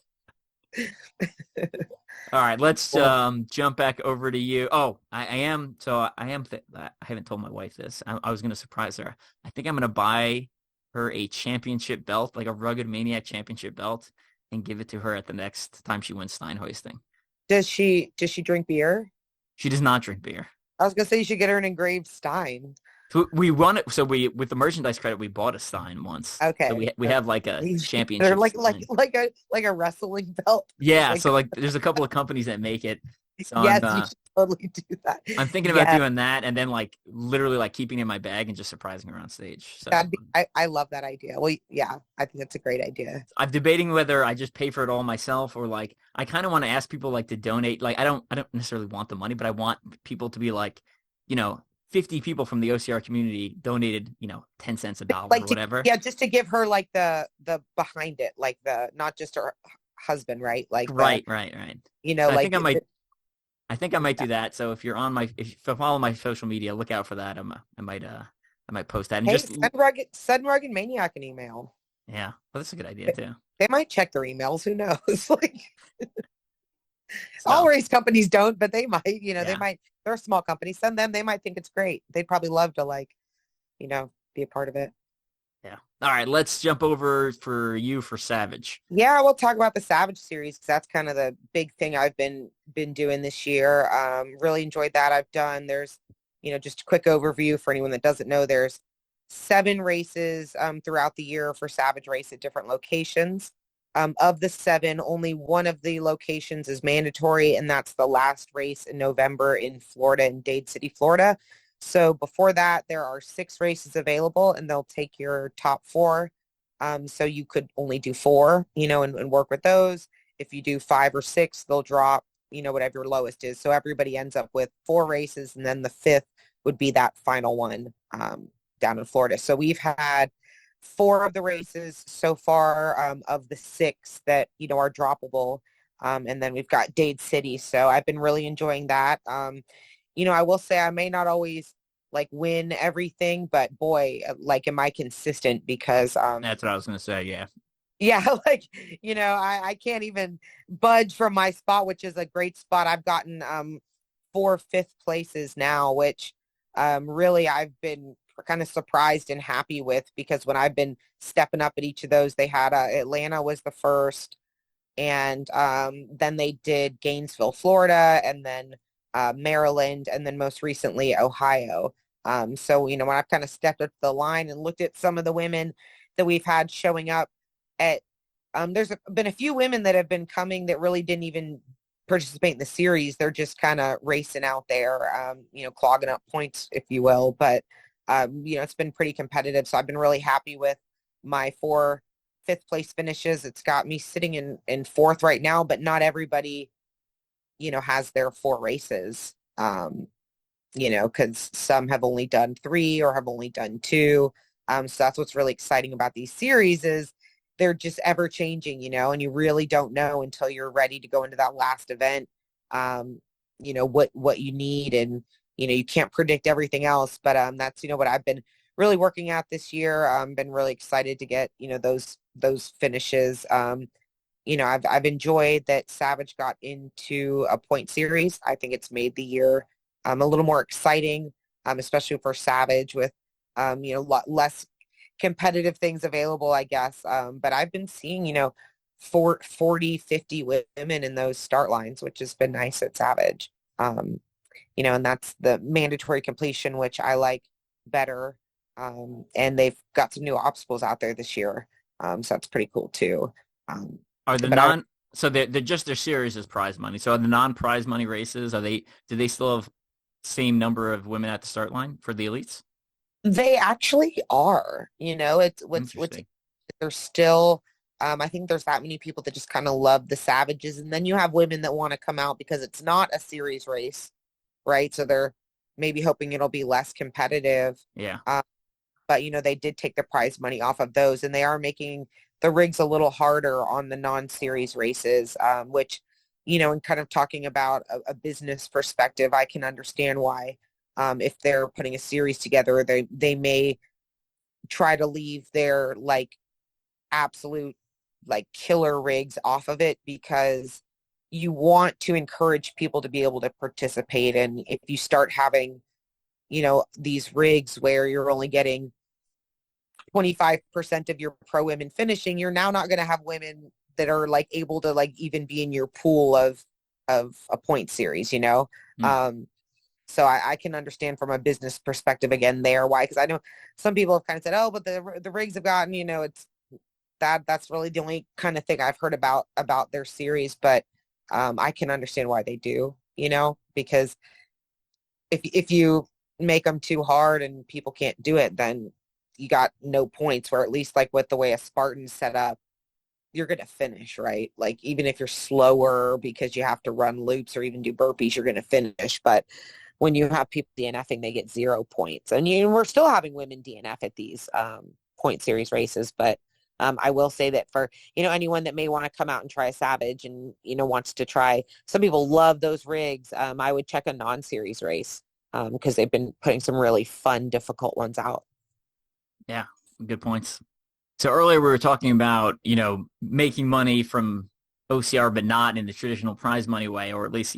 All right, let's jump back over to you. Oh, I haven't told my wife this. I was going to surprise her. I think I'm going to buy her a championship belt, like a Rugged Maniac championship belt, and give it to her at the next time she wins Stein hoisting. Does she drink beer? She does not drink beer. I was gonna say you should get her an engraved Stein. So we won it. So with the merchandise credit, we bought a Stein once. Okay. So we have like a championship. They're like a wrestling belt. Yeah. So like there's a couple of companies that make it. So yes, you should totally do that. I'm thinking about doing that, and then like literally like keeping it in my bag and just surprising her on stage. So I love that idea. Well, yeah, I think that's a great idea. I'm debating whether I just pay for it all myself, or like I kind of want to ask people like to donate. Like I don't necessarily want the money, but I want people to be like, 50 people from the OCR community donated, 10 cents a dollar or whatever. Just to give her like the behind it, like the not just her husband, right? Like right. So I think I might do that. So if you follow my social media, look out for that. I might post that. And send Rugged Maniac an email. Yeah, well, that's a good idea too. They might check their emails. Who knows? All race companies don't, but they might. They might. They're a small company. Send them. They might think it's great. They'd probably love to be a part of it. Yeah. All right. Let's jump over for Savage. Yeah, we'll talk about the Savage series because that's kind of the big thing I've been doing this year. Really enjoyed that. There's, just a quick overview for anyone that doesn't know. There's 7 races throughout the year for Savage Race at different locations. Of the 7, only one of the locations is mandatory, and that's the last race in November in Florida, in Dade City, Florida. So before that, there are 6 races available, and they'll take your top 4. So you could only do 4, and work with those. If you do 5 or 6, they'll drop, whatever your lowest is. So everybody ends up with 4 races, and then the 5th would be that final one down in Florida. So we've had 4 of the races so far of the 6 that, are droppable. And then we've got Dade City. So I've been really enjoying that. I will say I may not always like win everything, but boy, like am I consistent because That's what I was gonna say. Yeah. yeah, like, I can't even budge from my spot, which is a great spot. I've gotten 4 fifth places now, which really I've been kind of surprised and happy with, because when I've been stepping up at each of those, they had Atlanta was the first, and then they did Gainesville, Florida, and then Maryland, and then most recently Ohio. So, when I've kind of stepped up the line and looked at some of the women that we've had showing up at, there's been a few women that have been coming that really didn't even participate in the series. They're just kind of racing out there, clogging up points, if you will. But, it's been pretty competitive. So I've been really happy with my 4 fifth place finishes. It's got me sitting in fourth right now, but not everybody, has their 4 races, because some have only done 3 or have only done 2. So that's what's really exciting about these series is they're just ever changing, and you really don't know until you're ready to go into that last event, what you need. And, you can't predict everything else, but that's, what I've been really working at this year. Been really excited to get, those finishes. I've enjoyed that Savage got into a point series. I think it's made the year a little more exciting, especially for Savage with, less competitive things available, I guess. But I've been seeing, 40, 50 women in those start lines, which has been nice at Savage. And that's the mandatory completion, which I like better. And they've got some new obstacles out there this year. So that's pretty cool too. Are the non so they're just their series is prize money. So are the non-prize money races, do they still have same number of women at the start line for the elites? They actually are, it's what's Interesting. they're still, I think there's that many people that just kind of love the Savages. And then you have women that want to come out because it's not a series race, right? So they're maybe hoping it'll be less competitive. Yeah. But, they did take the prize money off of those, and they are making the rigs a little harder on the non-series races, which, and kind of talking about a business perspective, I can understand why, if they're putting a series together, they may try to leave their like absolute like killer rigs off of it, because you want to encourage people to be able to participate. And if you start having, these rigs where you're only getting 25% of your pro women finishing, you're now not going to have women that are like able to like even be in your pool of a point series, Mm. So I can understand from a business perspective again there why, because I know some people have kind of said, oh, but the rigs have gotten, it's that's really the only kind of thing I've heard about their series. But I can understand why they do, because if you make them too hard and people can't do it, then you got no points. Where at least like with the way a Spartan's set up, you're going to finish, right? Like even if you're slower because you have to run loops or even do burpees, you're going to finish. But when you have people DNFing, they get 0 points. And we're still having women DNF at these point series races. But I will say that for, anyone that may want to come out and try a Savage and, wants to try, some people love those rigs. I would check a non-series race because they've been putting some really fun, difficult ones out. Yeah, good points. So earlier we were talking about, making money from OCR, but not in the traditional prize money way, or at least,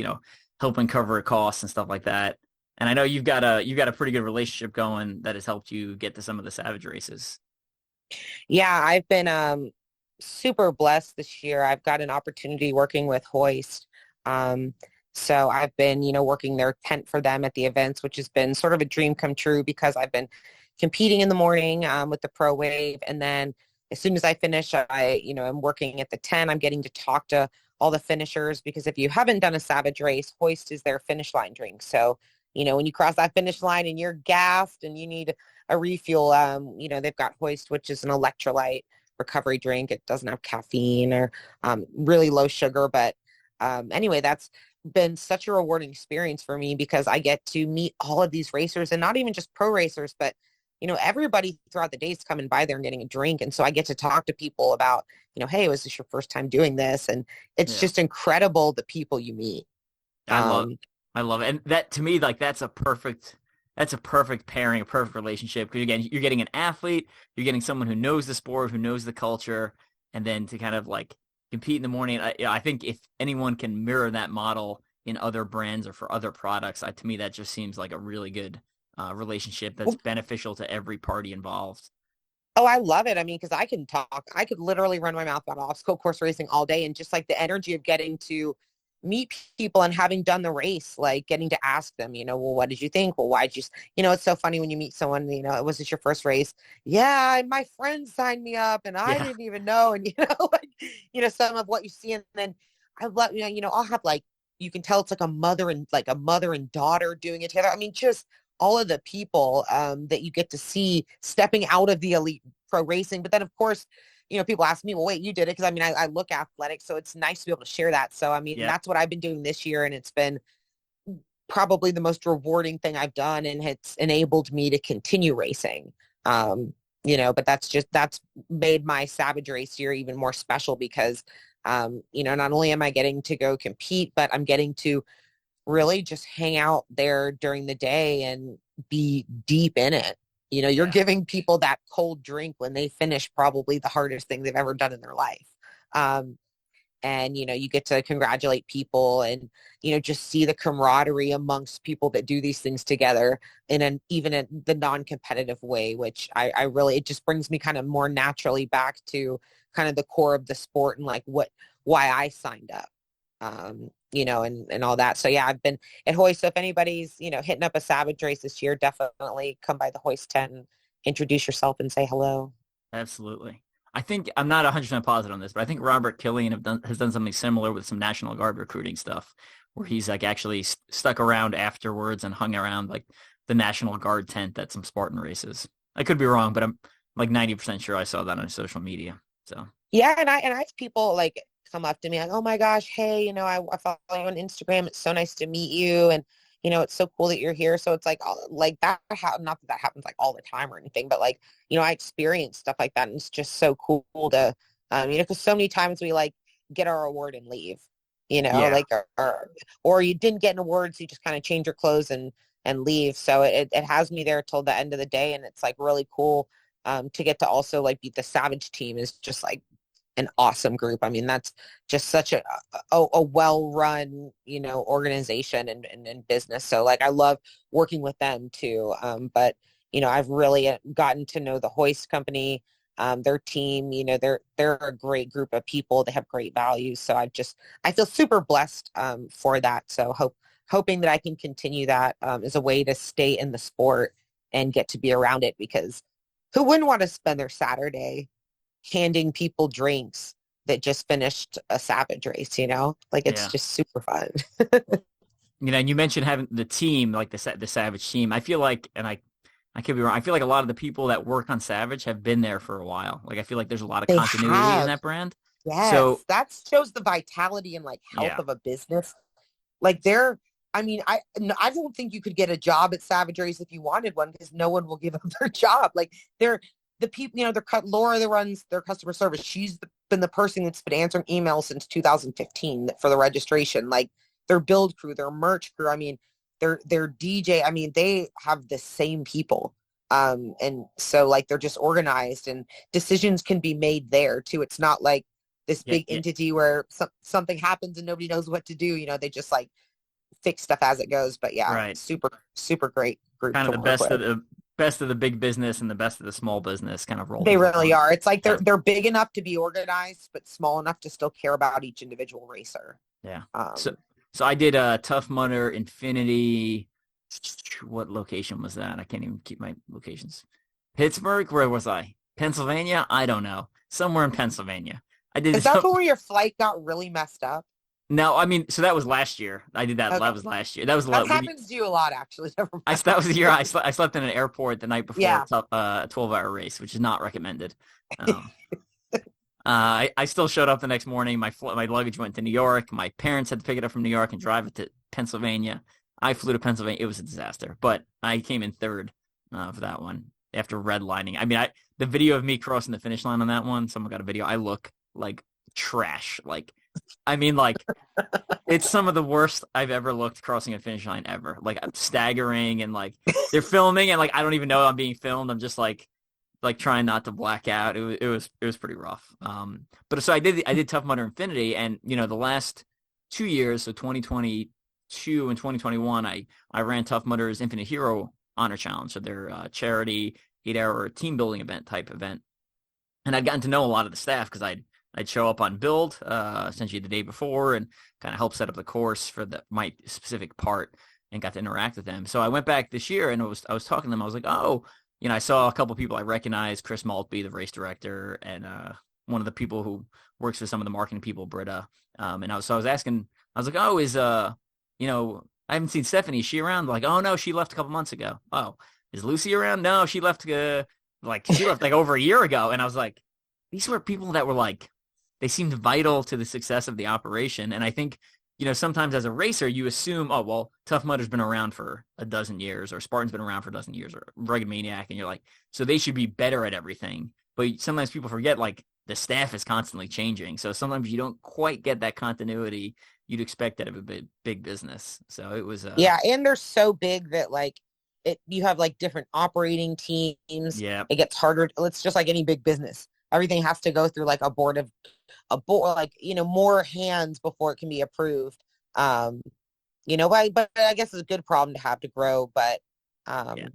helping cover costs and stuff like that. And I know you've got a pretty good relationship going that has helped you get to some of the Savage races. Yeah, I've been super blessed this year. I've got an opportunity working with Hoist. So I've been, working their tent for them at the events, which has been sort of a dream come true, because I've been competing in the morning with the Pro Wave. And then as soon as I finish, I'm working at the tent. I'm getting to talk to all the finishers, because if you haven't done a Savage race, Hoist is their finish line drink. So, when you cross that finish line and you're gassed and you need a refuel, they've got Hoist, which is an electrolyte recovery drink. It doesn't have caffeine or really low sugar. But anyway, that's been such a rewarding experience for me, because I get to meet all of these racers, and not even just pro racers, but everybody throughout the day is coming by there and getting a drink. And so I get to talk to people about, hey, was this your first time doing this? And it's just incredible the people you meet. I love it. And that, to me, like, that's a perfect that's a perfect pairing, a perfect relationship. Because again, you're getting an athlete, you're getting someone who knows the sport, who knows the culture, and then to kind of like compete in the morning. I think if anyone can mirror that model in other brands or for other products, to me that just seems like a really good relationship that's beneficial to every party involved. Oh, I love it. I mean, because I can talk. I could literally run my mouth about obstacle course racing all day, and just like the energy of getting to meet people and having done the race, like getting to ask them, well, what did you think? Well, why did you, it's so funny when you meet someone, was this your first race? Yeah, my friend signed me up and I Yeah, didn't even know. And, like, some of what you see. And then I love, I'll have like, you can tell it's like a mother and daughter doing it together. I mean, just all of the people that you get to see stepping out of the elite pro racing. But then of course, people ask me, well, wait, you did it. Cause I mean, I look athletic, so it's nice to be able to share that. So, I mean, yeah, that's what I've been doing this year. And it's been probably the most rewarding thing I've done. And it's enabled me to continue racing. But that's made my Savage Race year even more special because, not only am I getting to go compete, but I'm getting to really just hang out there during the day and be deep in it. You're yeah. giving people that cold drink when they finish probably the hardest thing they've ever done in their life. And, you get to congratulate people and, just see the camaraderie amongst people that do these things together even in the non-competitive way, which I really, it just brings me kind of more naturally back to kind of the core of the sport and like why I signed up. And all that. So yeah, I've been at Hoist. So if anybody's, hitting up a Savage Race this year, definitely come by the Hoist tent and introduce yourself and say hello. Absolutely. I think I'm not 100% positive on this, but I think Robert Killian has done something similar with some National Guard recruiting stuff, where he's like actually stuck around afterwards and hung around like the National Guard tent at some Spartan races. I could be wrong, but I'm like 90% sure I saw that on social media. So Yeah, and I have people like come up to me like, oh my gosh, hey, I follow you on Instagram. It's so nice to meet you, and it's so cool that you're here. So it's like, like that. Not that happens like all the time or anything, but like, I experience stuff like that, and it's just so cool to, because so many times we like get our award and leave, yeah, like or you didn't get an award, so you just kind of change your clothes and leave. So it has me there till the end of the day, and it's like really cool to get to also like beat the Savage team is just like an awesome group. I mean, that's just such a well-run, organization and business. So like, I love working with them too. But, I've really gotten to know the Hoist company, their team, they're a great group of people. They have great values. So I feel super blessed, for that. So hoping that I can continue that, as a way to stay in the sport and get to be around it, because who wouldn't want to spend their Saturday handing people drinks that just finished a Savage Race, like it's yeah. just super fun. And you mentioned having the team, like the Savage team. I feel like, and I could be wrong. I feel like a lot of the people that work on Savage have been there for a while. Like I feel like there's a lot of They continuity in have. that brand. So Yes. That shows the vitality and like health yeah, of a business. Like I mean, I don't think you could get a job at Savage Race if you wanted one, because no one will give up their job. Like they're the people, Laura that runs their customer service. She's been the person that's been answering emails since 2015 for the registration. Like their build crew, their merch crew. I mean, their DJ. I mean, they have the same people. And so like they're just organized and decisions can be made there too. It's not like this yeah, big yeah. entity where something happens and nobody knows what to do. They just like fix stuff as it goes. But yeah, Right. super, super great group Kind to of the work with. best of the big business and the best of the small business kind of rolled They into really one. are. It's like Yeah, they're big enough to be organized, but small enough to still care about each individual racer. yeah. So Um, so I did a Tough Mudder Infinity. What location was that? I can't even keep my locations. Pittsburgh? Where was I? Pennsylvania? I don't know. Somewhere in Pennsylvania. I did is this. that the where your flight got really messed up? No, I mean, so that was last year. I did that. Okay. That was last year. That was a That lot. happens to you a lot, actually. Never That was the year mind. I slept in an airport the night before Yeah. a 12-hour race, which is not recommended. Um, I still showed up the next morning. My luggage went to New York. My parents had to pick it up from New York and drive it to Pennsylvania. I flew to Pennsylvania. It was a disaster, but I came in third for that one after redlining. I mean, the video of me crossing the finish line on that one, someone got a video. I look like trash. Like I mean, like, it's some of the worst I've ever looked crossing a finish line ever. Like, I'm staggering and like they're filming and like I don't even know I'm being filmed. I'm just like trying not to black out. It was pretty rough. But so I did Tough Mudder Infinity, and the last 2 years, so 2022 and 2021, I ran Tough Mudder's Infinite Hero Honor Challenge, so their charity 8-hour team building type event, and I'd gotten to know a lot of the staff because I'd show up on build essentially the day before and kind of help set up the course for my specific part and got to interact with them. So I went back this year and I was talking to them. I was like, oh, I saw a couple of people I recognized, Chris Maltby, the race director, and one of the people who works with some of the marketing people, Britta. And I was asking, I was like, oh, I haven't seen Stephanie. Is she around? Like, oh no, she left a couple months ago. Oh, is Lucy around? No, she left like over a year ago. And I was like, these were people that were like, they seemed vital to the success of the operation. And I think, sometimes as a racer, you assume, oh, well, Tough Mudder's been around for a dozen years, or Spartan's been around for a dozen years, or Rugged Maniac, and you're like, so they should be better at everything. But sometimes people forget, like, the staff is constantly changing. So sometimes you don't quite get that continuity you'd expect out of a big business. So it was... yeah, and they're so big that, like, you have, like, different operating teams. Yeah. It gets harder. It's just like any big business. Everything has to go through like a board, like, more hands before it can be approved. But I guess it's a good problem to have to grow. But yeah.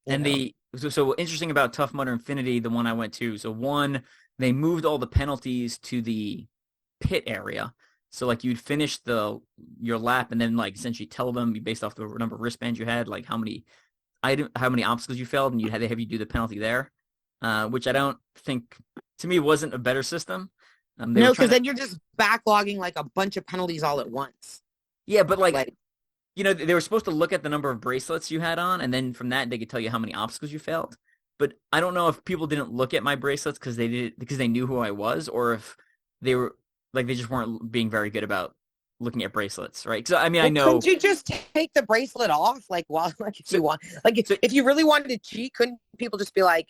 And so interesting about Tough Mudder Infinity, the one I went to. So one, they moved all the penalties to the pit area. So like you'd finish your lap and then like essentially tell them based off the number of wristbands you had, like how many obstacles you failed, and they have you do the penalty there. Which I don't think, to me, wasn't a better system. No, because then you're just backlogging like a bunch of penalties all at once. Yeah, but they were supposed to look at the number of bracelets you had on, and then from that they could tell you how many obstacles you failed. But I don't know if people didn't look at my bracelets because they knew who I was, or if they were like they just weren't being very good about looking at bracelets, right? Because I mean, I know. Couldn't you just take the bracelet off, if you want? Like, if you really wanted to cheat, couldn't people just be like,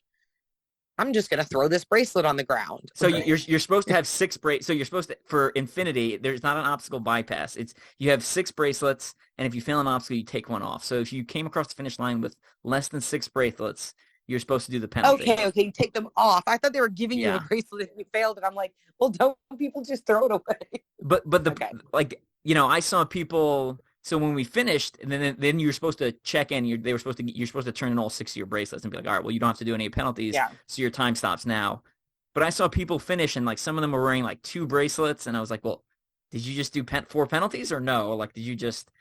I'm just going to throw this bracelet on the ground? So you're supposed to have 6 bracelets. So you're supposed to, for Infinity, there's not an obstacle bypass. You have 6 bracelets, and if you fail an obstacle, you take one off. So if you came across the finish line with less than 6 bracelets, you're supposed to do the penalty. Okay, you take them off. I thought they were giving you a bracelet if you failed, and I'm like, well, don't people just throw it away? But I saw people. So when we finished, and then you were supposed to check in. You're supposed to turn in all 6 of your bracelets and be like, all right, well, you don't have to do any penalties. Yeah. So your time stops now. But I saw people finish, and like some of them were wearing like 2 bracelets, and I was like, well, did you just do 4 penalties or no? Like, did you just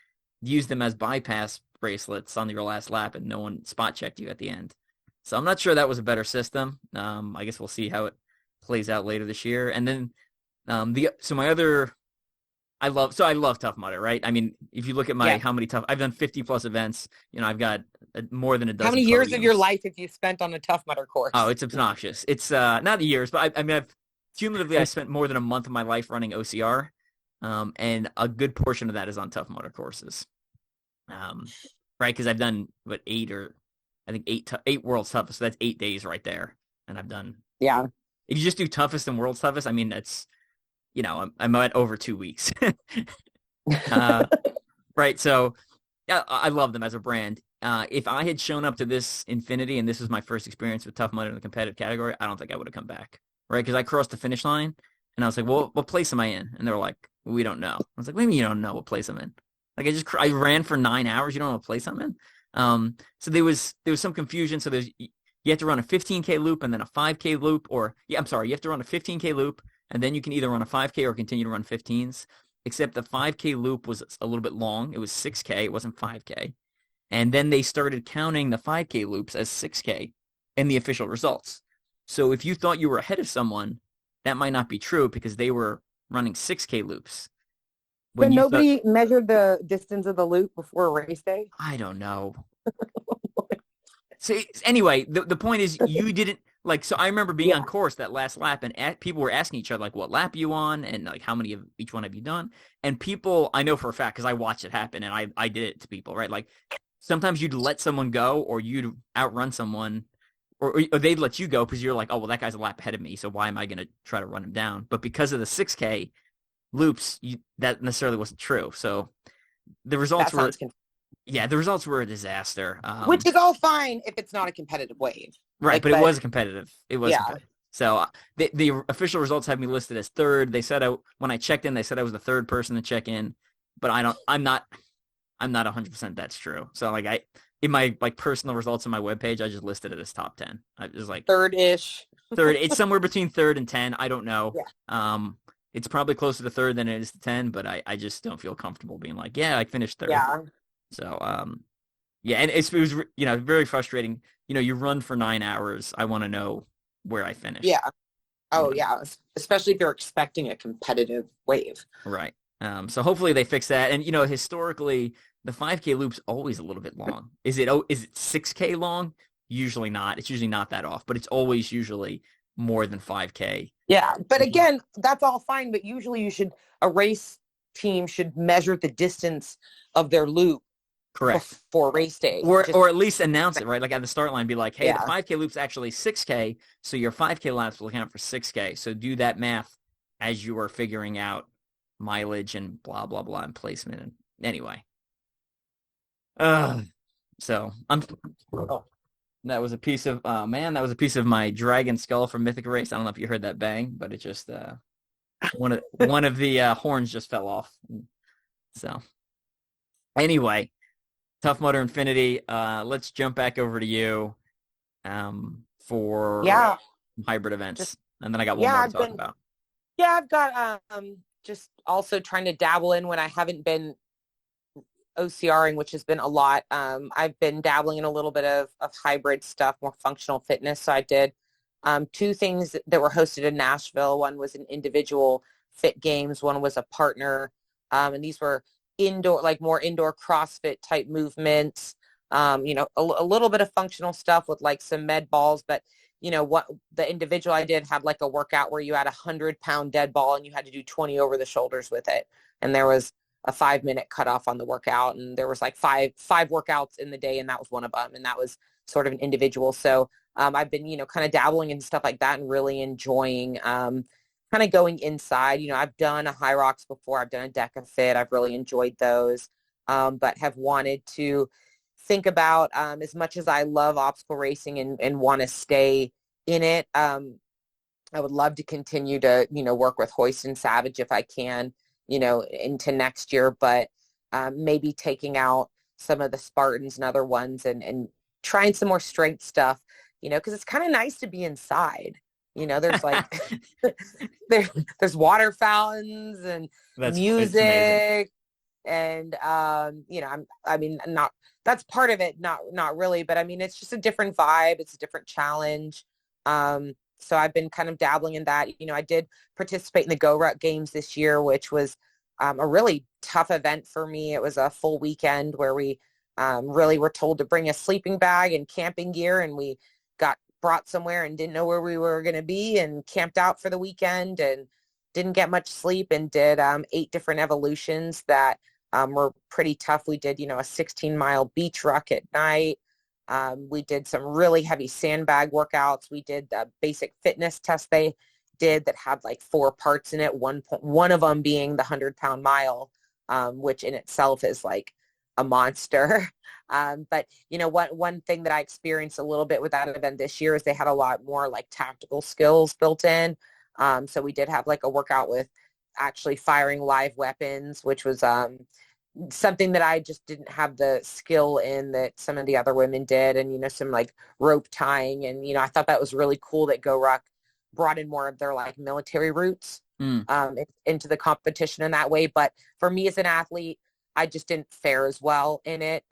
use them as bypass bracelets on your last lap, and no one spot checked you at the end? So I'm not sure that was a better system. I guess we'll see how it plays out later this year. And then I love Tough Mudder, right? I mean, if you look at how many I've done 50 plus events. I've got more than a dozen. How many years of your life have you spent on a Tough Mudder course? Oh, it's obnoxious. It's not years, but cumulatively I spent more than a month of my life running OCR, and a good portion of that is on Tough Mudder courses, right? Because I've done 8 World's Toughest, so that's 8 days right there, and I've done. Yeah. If you just do toughest and World's Toughest, I mean that's. I'm at over 2 weeks. Right. So yeah, I love them as a brand. If I had shown up to this Infinity and this was my first experience with Tough Mudder in the competitive category, I don't think I would have come back. Right. Because I crossed the finish line and I was like, well, what place am I in? And they were like, we don't know. I was like, what do you mean you don't know what place I'm in? Like I ran for 9 hours. You don't know what place I'm in? So there was some confusion. So you have to run a 15K loop and then a 5K loop, you have to run a 15K loop. And then you can either run a 5K or continue to run 15s, except the 5K loop was a little bit long. It was 6K. It wasn't 5K. And then they started counting the 5K loops as 6K in the official results. So if you thought you were ahead of someone, that might not be true because they were running 6K loops. But nobody measured the distance of the loop before race day? I don't know. So anyway, the point is you didn't... so I remember being on course that last lap, and people were asking each other, like, what lap are you on? And, like, how many of each one have you done? And people, I know for a fact, because I watched it happen, and I did it to people, right? Like, sometimes you'd let someone go, or you'd outrun someone, or they'd let you go because you're like, oh, well, that guy's a lap ahead of me, so why am I going to try to run him down? But because of the 6K, loops, that necessarily wasn't true. So the results That were, sounds the results were a disaster. which is all fine if it's not a competitive wave. Right, Like, but it was competitive. It was yeah, competitive. So the official results have me listed as third. They said when I checked in, they said I was the third person to check in, but I'm not 100% that's true. So like in my like personal results on my webpage, I just listed it as top 10. I was like third-ish. third. It's somewhere between third and 10. I don't know. Yeah. It's probably closer to third than it is to 10, but I just don't feel comfortable being like, yeah, I finished third. Yeah. So yeah, and it was very frustrating. You run for 9 hours. I want to know where I finished. Yeah. Oh, yeah. Especially if you're expecting a competitive wave. Right. So hopefully they fix that. And historically, the 5K loop's always a little bit long. Is it 6K long? Usually not. It's usually not that off, but it's always usually more than 5K. Yeah, but again, that's all fine. But usually, a race team should measure the distance of their loop. Correct. Before race day. Or at least announce it, right? Like at the start line, be like, hey, Yeah. the 5K loop's actually 6K, so your 5K laps will count for 6K. So do that math as you are figuring out mileage and blah, blah, blah, and placement. And anyway. So that was a piece of, that was a piece of my dragon skull from Mythic Race. I don't know if you heard that bang, but it just, one of the horns just fell off. So anyway. Tough Mudder Infinity. Let's jump back over to you for hybrid events. And then I got one more to talk about. Yeah, I've got just also trying to dabble in when I haven't been OCRing, which has been a lot. I've been dabbling in a little bit of hybrid stuff, more functional fitness. So I did 2 things that were hosted in Nashville. One was an individual fit games. One was a partner. And these were indoor, like more indoor CrossFit type movements, a little bit of functional stuff with like some med balls, but what the individual I did had like a workout where you had 100-pound dead ball and you had to do 20 over the shoulders with it. And there was a 5-minute cutoff on the workout. And there was like five workouts in the day. And that was one of them. And that was sort of an individual. So I've been, kind of dabbling in stuff like that and really enjoying, kind of going inside. I've done a High Rocks before. I've done a Deca Fit. I've really enjoyed those, but have wanted to think about, as much as I love obstacle racing and want to stay in it, I would love to continue to, work with Hoist and Savage if I can, into next year, but maybe taking out some of the Spartans and other ones and trying some more strength stuff, because it's kind of nice to be inside. There's like there's water fountains and music and that's part of it, not really, but I mean it's just a different vibe, it's a different challenge. So I've been kind of dabbling in that. I did participate in the GoRuck games this year, which was a really tough event for me. It was a full weekend where we really were told to bring a sleeping bag and camping gear, and we got brought somewhere and didn't know where we were going to be and camped out for the weekend and didn't get much sleep and did 8 different evolutions that were pretty tough. We did, a 16-mile beach ruck at night. We did some really heavy sandbag workouts. We did the basic fitness test they did that had like 4 parts in it. One of them being the 100-pound mile, which in itself is like a monster. But one thing that I experienced a little bit with that event this year is they had a lot more like tactical skills built in. So we did have like a workout with actually firing live weapons, which was something that I just didn't have the skill in that some of the other women did. And, some like rope tying. And, I thought that was really cool that GoRuck brought in more of their like military roots into the competition in that way. But for me as an athlete, I just didn't fare as well in it,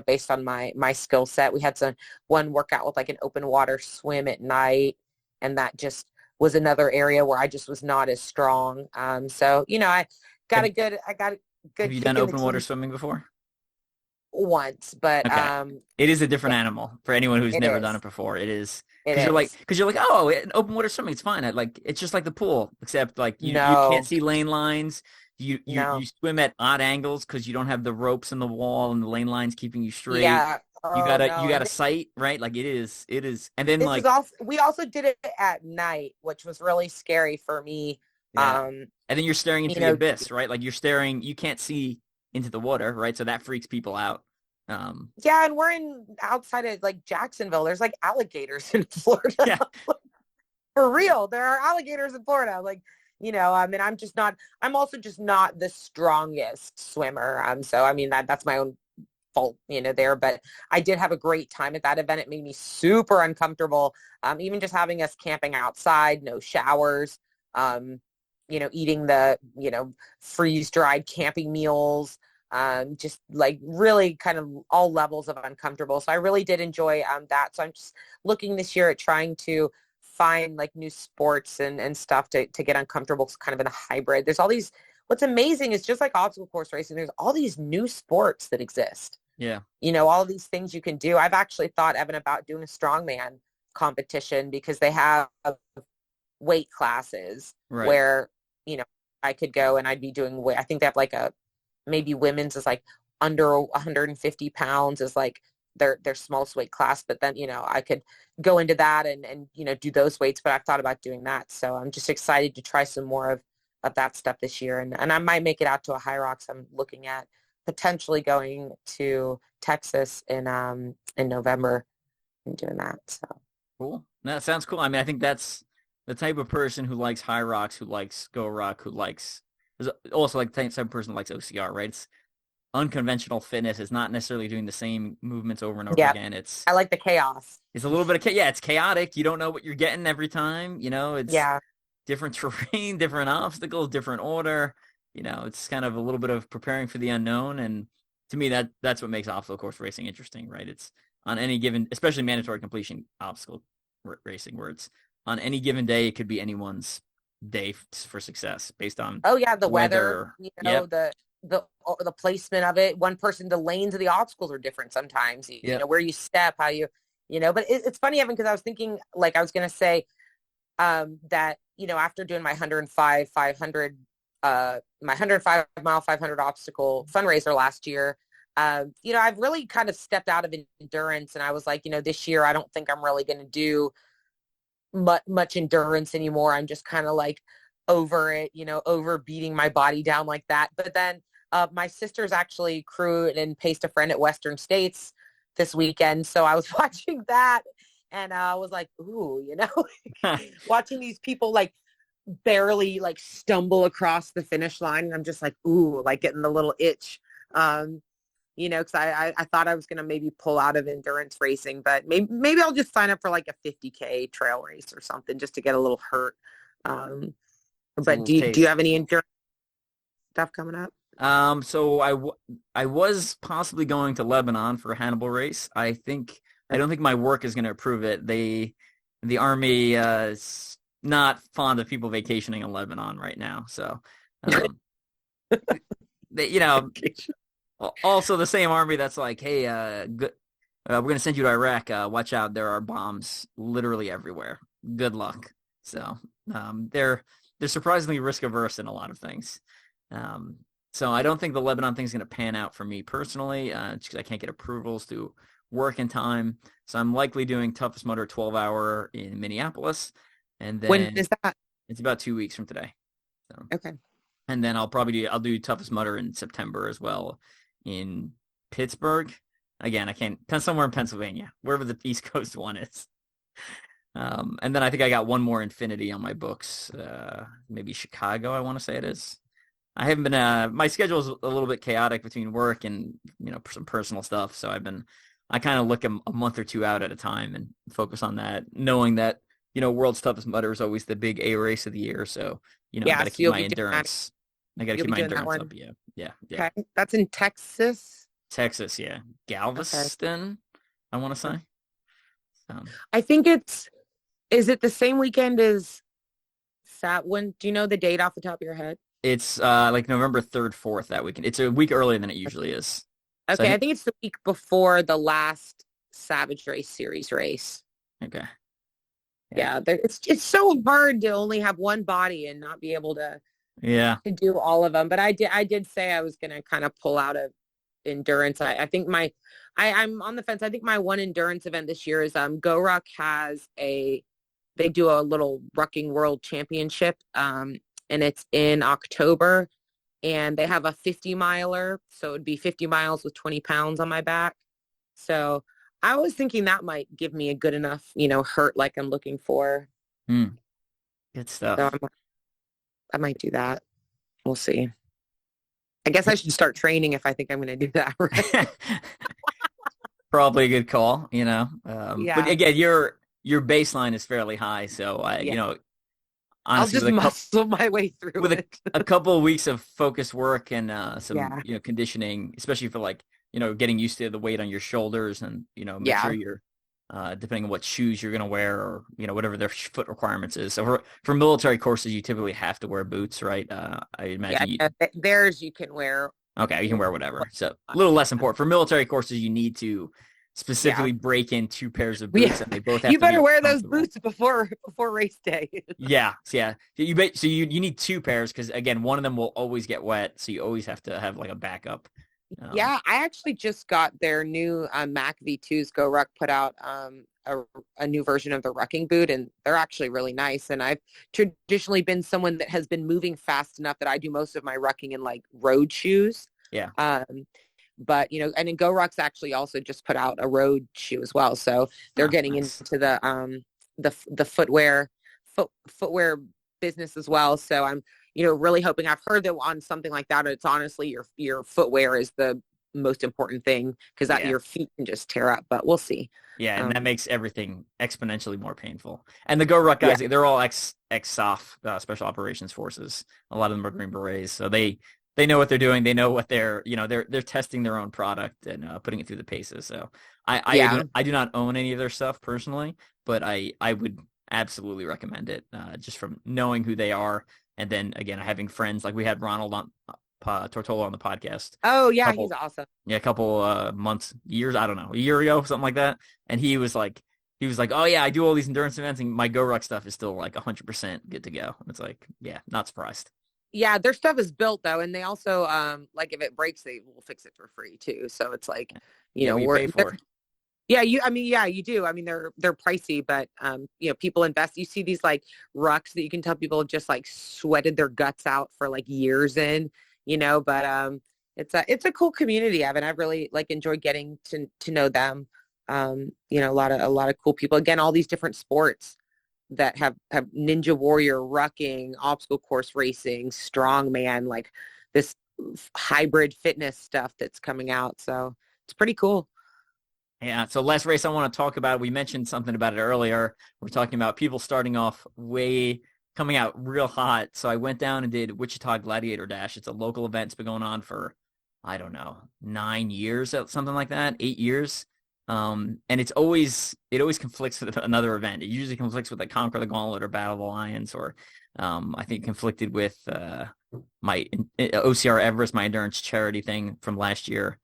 based on my skill set. We had one workout with like an open water swim at night, and that just was another area where I just was not as strong. So, I got a good Have you done open water swimming before? Once, but okay. It is a different animal for anyone who's never done it before. It is. Because you're like, oh, open water swimming, it's fine. It's just like the pool, except like you can't see lane lines. You swim at odd angles because you don't have the ropes in the wall and the lane lines keeping you straight. Yeah. You got a sight, right? Like it is. And then we also did it at night, which was really scary for me. Yeah. And then you're staring into you the know, abyss, right? Like you can't see into the water, right? So that freaks people out. Um, yeah, and we're in outside of like Jacksonville. There's like alligators in Florida. yeah, For real. There are alligators in Florida. Like, I mean, I'm also just not the strongest swimmer. So I mean that's my own fault, there, but I did have a great time at that event. It made me super uncomfortable. Even just having us camping outside, no showers, eating the, freeze dried camping meals, just like really kind of all levels of uncomfortable. So I really did enjoy that. So I'm just looking this year at trying to find like new sports and stuff to get uncomfortable kind of in a hybrid. There's all these, what's amazing is just like obstacle course racing, there's all these new sports that exist. yeah, All these things you can do. I've actually thought, Evan, about doing a strongman competition because they have weight classes right. where, I could go and I'd be doing weight. I think they have like maybe women's is like under 150 pounds is like their smallest weight class. But then, I could go into that and do those weights. But I've thought about doing that. So I'm just excited to try some more of that stuff this year. And I might make it out to a high rocks. I'm looking at potentially going to Texas in November and doing that. So Cool. That sounds cool. I mean, I think that's the type of person who likes high rocks, who likes GoRuck, there's also like the type of person who likes OCR, right? It's unconventional fitness. It's not necessarily doing the same movements over and over yeah, again. I like the chaos. It's a little bit of, yeah, it's chaotic. You don't know what you're getting every time. It's Yeah. different terrain, different obstacles, different order. It's kind of a little bit of preparing for the unknown. And to me, that's what makes obstacle course racing interesting, right? It's on any given, especially mandatory completion obstacle racing, where it's on any given day, it could be anyone's day for success based on Oh yeah, the weather, Yep. the placement of it. One person, the lanes of the obstacles are different sometimes. Yep. Where you step, how but it's funny, Evan, because I was thinking, like I was going to say that, after doing my 105, 500, my 105 mile, 500 obstacle fundraiser last year, I've really kind of stepped out of endurance, and I was like, this year I don't think I'm really going to do much endurance anymore. I'm just kind of like over it, over beating my body down like that. But then my sister's actually crewed and paced a friend at Western States this weekend. So I was watching that and I was like, ooh, watching these people like barely like stumble across the finish line. And I'm just like, ooh, like getting the little itch. Because I thought I was going to maybe pull out of endurance racing, but maybe I'll just sign up for like a 50K trail race or something just to get a little hurt. But do you have any endurance stuff coming up? So I was possibly going to Lebanon for a Hannibal race. I don't think my work is going to approve it. The Army is not fond of people vacationing in Lebanon right now. So, also the same Army that's like, hey, we're going to send you to Iraq. Watch out. There are bombs literally everywhere. Good luck. So, they're surprisingly risk averse in a lot of things. So I don't think the Lebanon thing is going to pan out for me personally, just because I can't get approvals to work in time. So I'm likely doing Toughest Mudder 12-hour in Minneapolis. And then when is that? It's about 2 weeks from today. So. Okay. And then I'll do Toughest Mudder in September as well in Pittsburgh. Again, I can't, somewhere in Pennsylvania, wherever the East Coast one is. And then I think I got one more Infinity on my books. Maybe Chicago, I want to say it is. I haven't been, my schedule is a little bit chaotic between work and, some personal stuff. So I kind of look a month or two out at a time and focus on that, knowing that, World's Toughest Mudder is always the big A race of the year. So, I got to keep my endurance. I got to keep my endurance up. Yeah. Okay. That's in Texas? Texas, yeah. Galveston, okay. I want to say. I think is it the same weekend as when, do you know the date off the top of your head? It's like November 3rd, 4th that weekend. It's a week earlier than it usually is. Okay, so I think it's the week before the last Savage Race Series race. Okay. Yeah, it's so hard to only have one body and not be able to do all of them. But I did say I was going to kind of pull out of endurance. I think I'm on the fence. I think my one endurance event this year is GoRuck has they do a little rucking world championship. and it's in October. And they have a 50 miler, so it would be 50 miles with 20 pounds on my back. So I was thinking that might give me a good enough, hurt like I'm looking for. Good So stuff. I might do that. We'll see. I guess I should start training if I think I'm going to do that. Right? Probably a good call, But Yeah. again, your baseline is fairly high, so Yeah. I'll honestly, just muscle my way through with it. a couple of weeks of focused work and some Yeah. conditioning, especially for like getting used to the weight on your shoulders and make sure Yeah. you're depending on what shoes you're going to wear or whatever their foot requirements is. So for military courses, you typically have to wear boots, right? I imagine Yeah. Theirs you can wear. okay, you can wear whatever. So a little less important for military courses. You need to specifically Yeah. break in 2 pairs of boots, and they both have You to better be wear those comfortable. boots before race day. Yeah. So you need 2 pairs because again, one of them will always get wet, so you always have to have like a backup. Yeah, I actually just got their new Mac V2s. GoRuck put out a new version of the rucking boot, and they're actually really nice. And I've traditionally been someone that has been moving fast enough that I do most of my rucking in like road shoes. Yeah. But and then GoRuck's actually also just put out a road shoe as well. So they're getting nice. into the footwear business as well. So I'm really hoping. I've heard that on something like that, it's honestly your footwear is the most important thing because that your feet can just tear up. But we'll see. Yeah, and that makes everything exponentially more painful. And the GoRuck guys, they're all ex-SOF, Special Operations Forces. A lot of them are Green Berets, so they know what they're doing. They know what they're testing their own product and putting it through the paces. So I do not own any of their stuff personally, but I would absolutely recommend it just from knowing who they are. And then again, having friends like we had Ronald on Tortola on the podcast. Oh yeah, he's awesome. Yeah, a couple months, years, I don't know, a year ago, something like that. And he was like, oh yeah, I do all these endurance events, and my GoRuck stuff is still like 100% good to go. It's like, yeah, not surprised. Yeah, their stuff is built though, and they also like if it breaks, they will fix it for free too. So it's like, we pay for. Yeah, you do. I mean, they're pricey, but people invest. You see these like rucks that you can tell people just like sweated their guts out for like years in, but it's a cool community, Evan. I've really like enjoyed getting to know them. A lot of cool people. Again, all these different sports that have ninja warrior, rucking, obstacle course racing, strongman, like this hybrid fitness stuff that's coming out. So it's pretty cool. Yeah, so last race I want to talk about, we mentioned something about it earlier. We're talking about people starting off coming out real hot. So I went down and did Wichita Gladiator Dash. It's a local event. It's been going on for, I don't know, 9 years, something like that, 8 years. And it always conflicts with another event. It usually conflicts with like Conquer the Gauntlet or Battle of the Lions, or I think conflicted with my OCR Everest, my endurance charity thing from last year.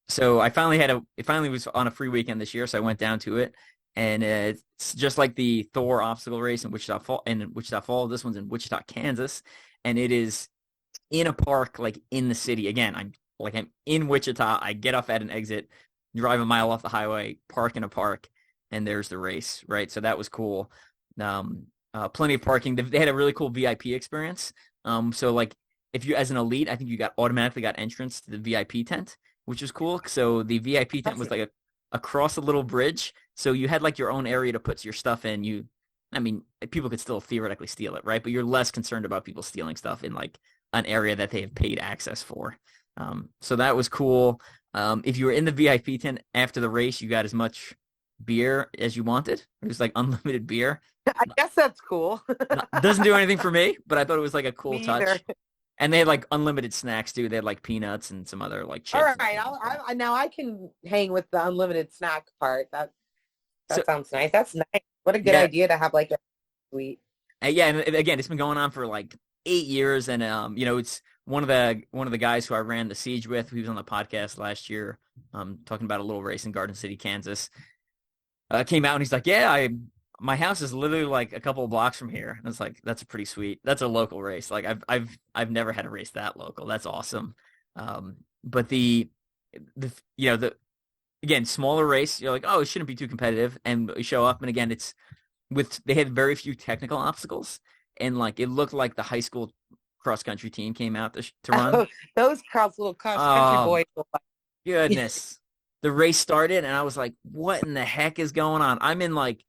So it finally was on a free weekend this year, so I went down to it, and it's just like the THOR obstacle race in Wichita Falls. This one's in Wichita, Kansas, and it is in a park, like in the city. Again, I'm in Wichita. I get off at an exit, drive a mile off the highway, park in a park, and there's the race, right? So that was cool. Plenty of parking. They had a really cool VIP experience. So like if you as an elite, I think you automatically got entrance to the VIP tent, which was cool. So the VIP tent was like across a little bridge. So you had like your own area to put your stuff in. People could still theoretically steal it, right? But you're less concerned about people stealing stuff in like an area that they have paid access for. So that was cool. If you were in the VIP tent after the race, you got as much beer as you wanted. It was like unlimited beer. I guess that's cool. Doesn't do anything for me, but I thought it was like a cool touch. Either. And they had like unlimited snacks too. They had like peanuts and some other like chips. All right, now I can hang with the unlimited snack part. That sounds nice. That's nice. What a good idea to have like a sweet. Yeah, and again, it's been going on for like 8 years, and it's one of the guys who I ran the siege with. He was on the podcast last year, talking about a little race in Garden City, Kansas. Came out and he's like, "Yeah, my house is literally like a couple of blocks from here." And it's like, that's a pretty sweet. That's a local race. Like I've never had a race that local. That's awesome. But the again, smaller race, you're like, oh, it shouldn't be too competitive, and you show up, and again, they had very few technical obstacles. and like it looked like the high school cross country team came out to run. Oh, those little cross country Oh boys. goodness. The race started and I was like, what in the heck is going on? I'm in like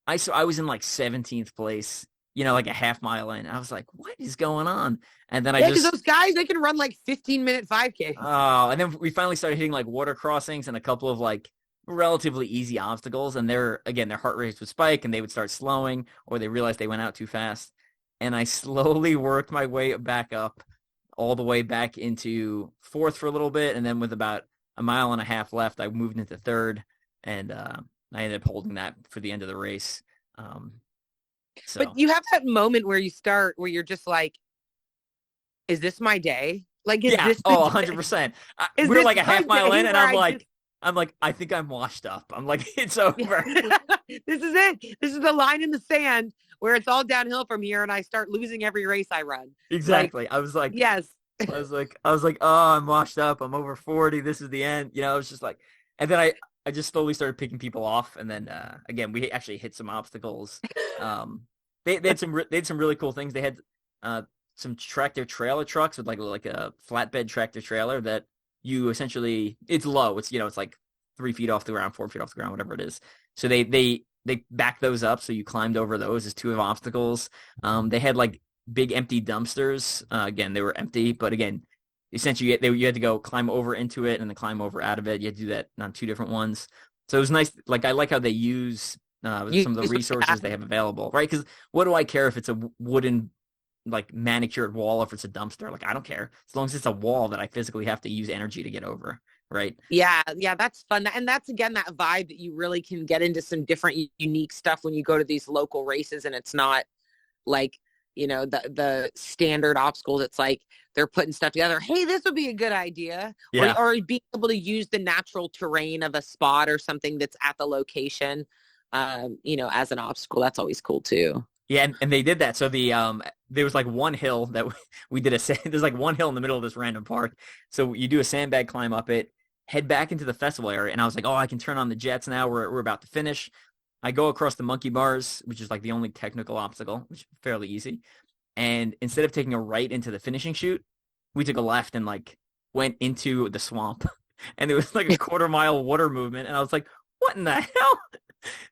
I was in like 17th place, like a half mile in. I was like, what is going on? And then because those guys, they can run like 15-minute 5K. Oh, and then we finally started hitting like water crossings and a couple of like relatively easy obstacles. And their heart rate would spike and they would start slowing, or they realized they went out too fast. And I slowly worked my way back up all the way back into fourth for a little bit. And then with about a mile and a half left, I moved into third, and I ended up holding that for the end of the race. But you have that moment where you're just like, is this my day? Like, is this 100%. We're like a half mile in, and I'm like, I think I'm washed up. I'm like, it's over. This is it. This is the line in the sand where it's all downhill from here, and I start losing every race I run. Exactly. I was like, yes. I was like, oh, I'm washed up. I'm over 40. This is the end. I was just like, and then I just slowly started picking people off, and then again, we actually hit some obstacles. They had some really cool things. They had some tractor trailer trucks with like a flatbed tractor trailer that you essentially, it's low. It's it's like 3 feet off the ground, 4 feet off the ground, whatever it is. So they back those up, so you climbed over those as two of obstacles. They had like big empty dumpsters. Again, they were empty, but again, essentially you had to go climb over into it and then climb over out of it. You had to do that on two different ones. So it was nice. Like, I like how they use some of the resources they have available, right? Because what do I care if it's a wooden, like, manicured wall, if it's a dumpster? Like, I don't care as long as it's a wall that I physically have to use energy to get over, right? Yeah, that's fun. And that's, again, that vibe that you really can get into some different unique stuff when you go to these local races, and it's not like, the standard obstacles. It's like they're putting stuff together. Hey, this would be a good idea. Yeah. Or being able to use the natural terrain of a spot or something that's at the location, as an obstacle. That's always cool too. Yeah, and they did that. So there was like one hill that we did there's like one hill in the middle of this random park. So you do a sandbag climb up it, head back into the festival area, and I was like, oh, I can turn on the jets now. We're about to finish. I go across the monkey bars, which is like the only technical obstacle, which is fairly easy. And instead of taking a right into the finishing chute, we took a left and like went into the swamp. And it was like a quarter-mile water movement. And I was like, what in the hell?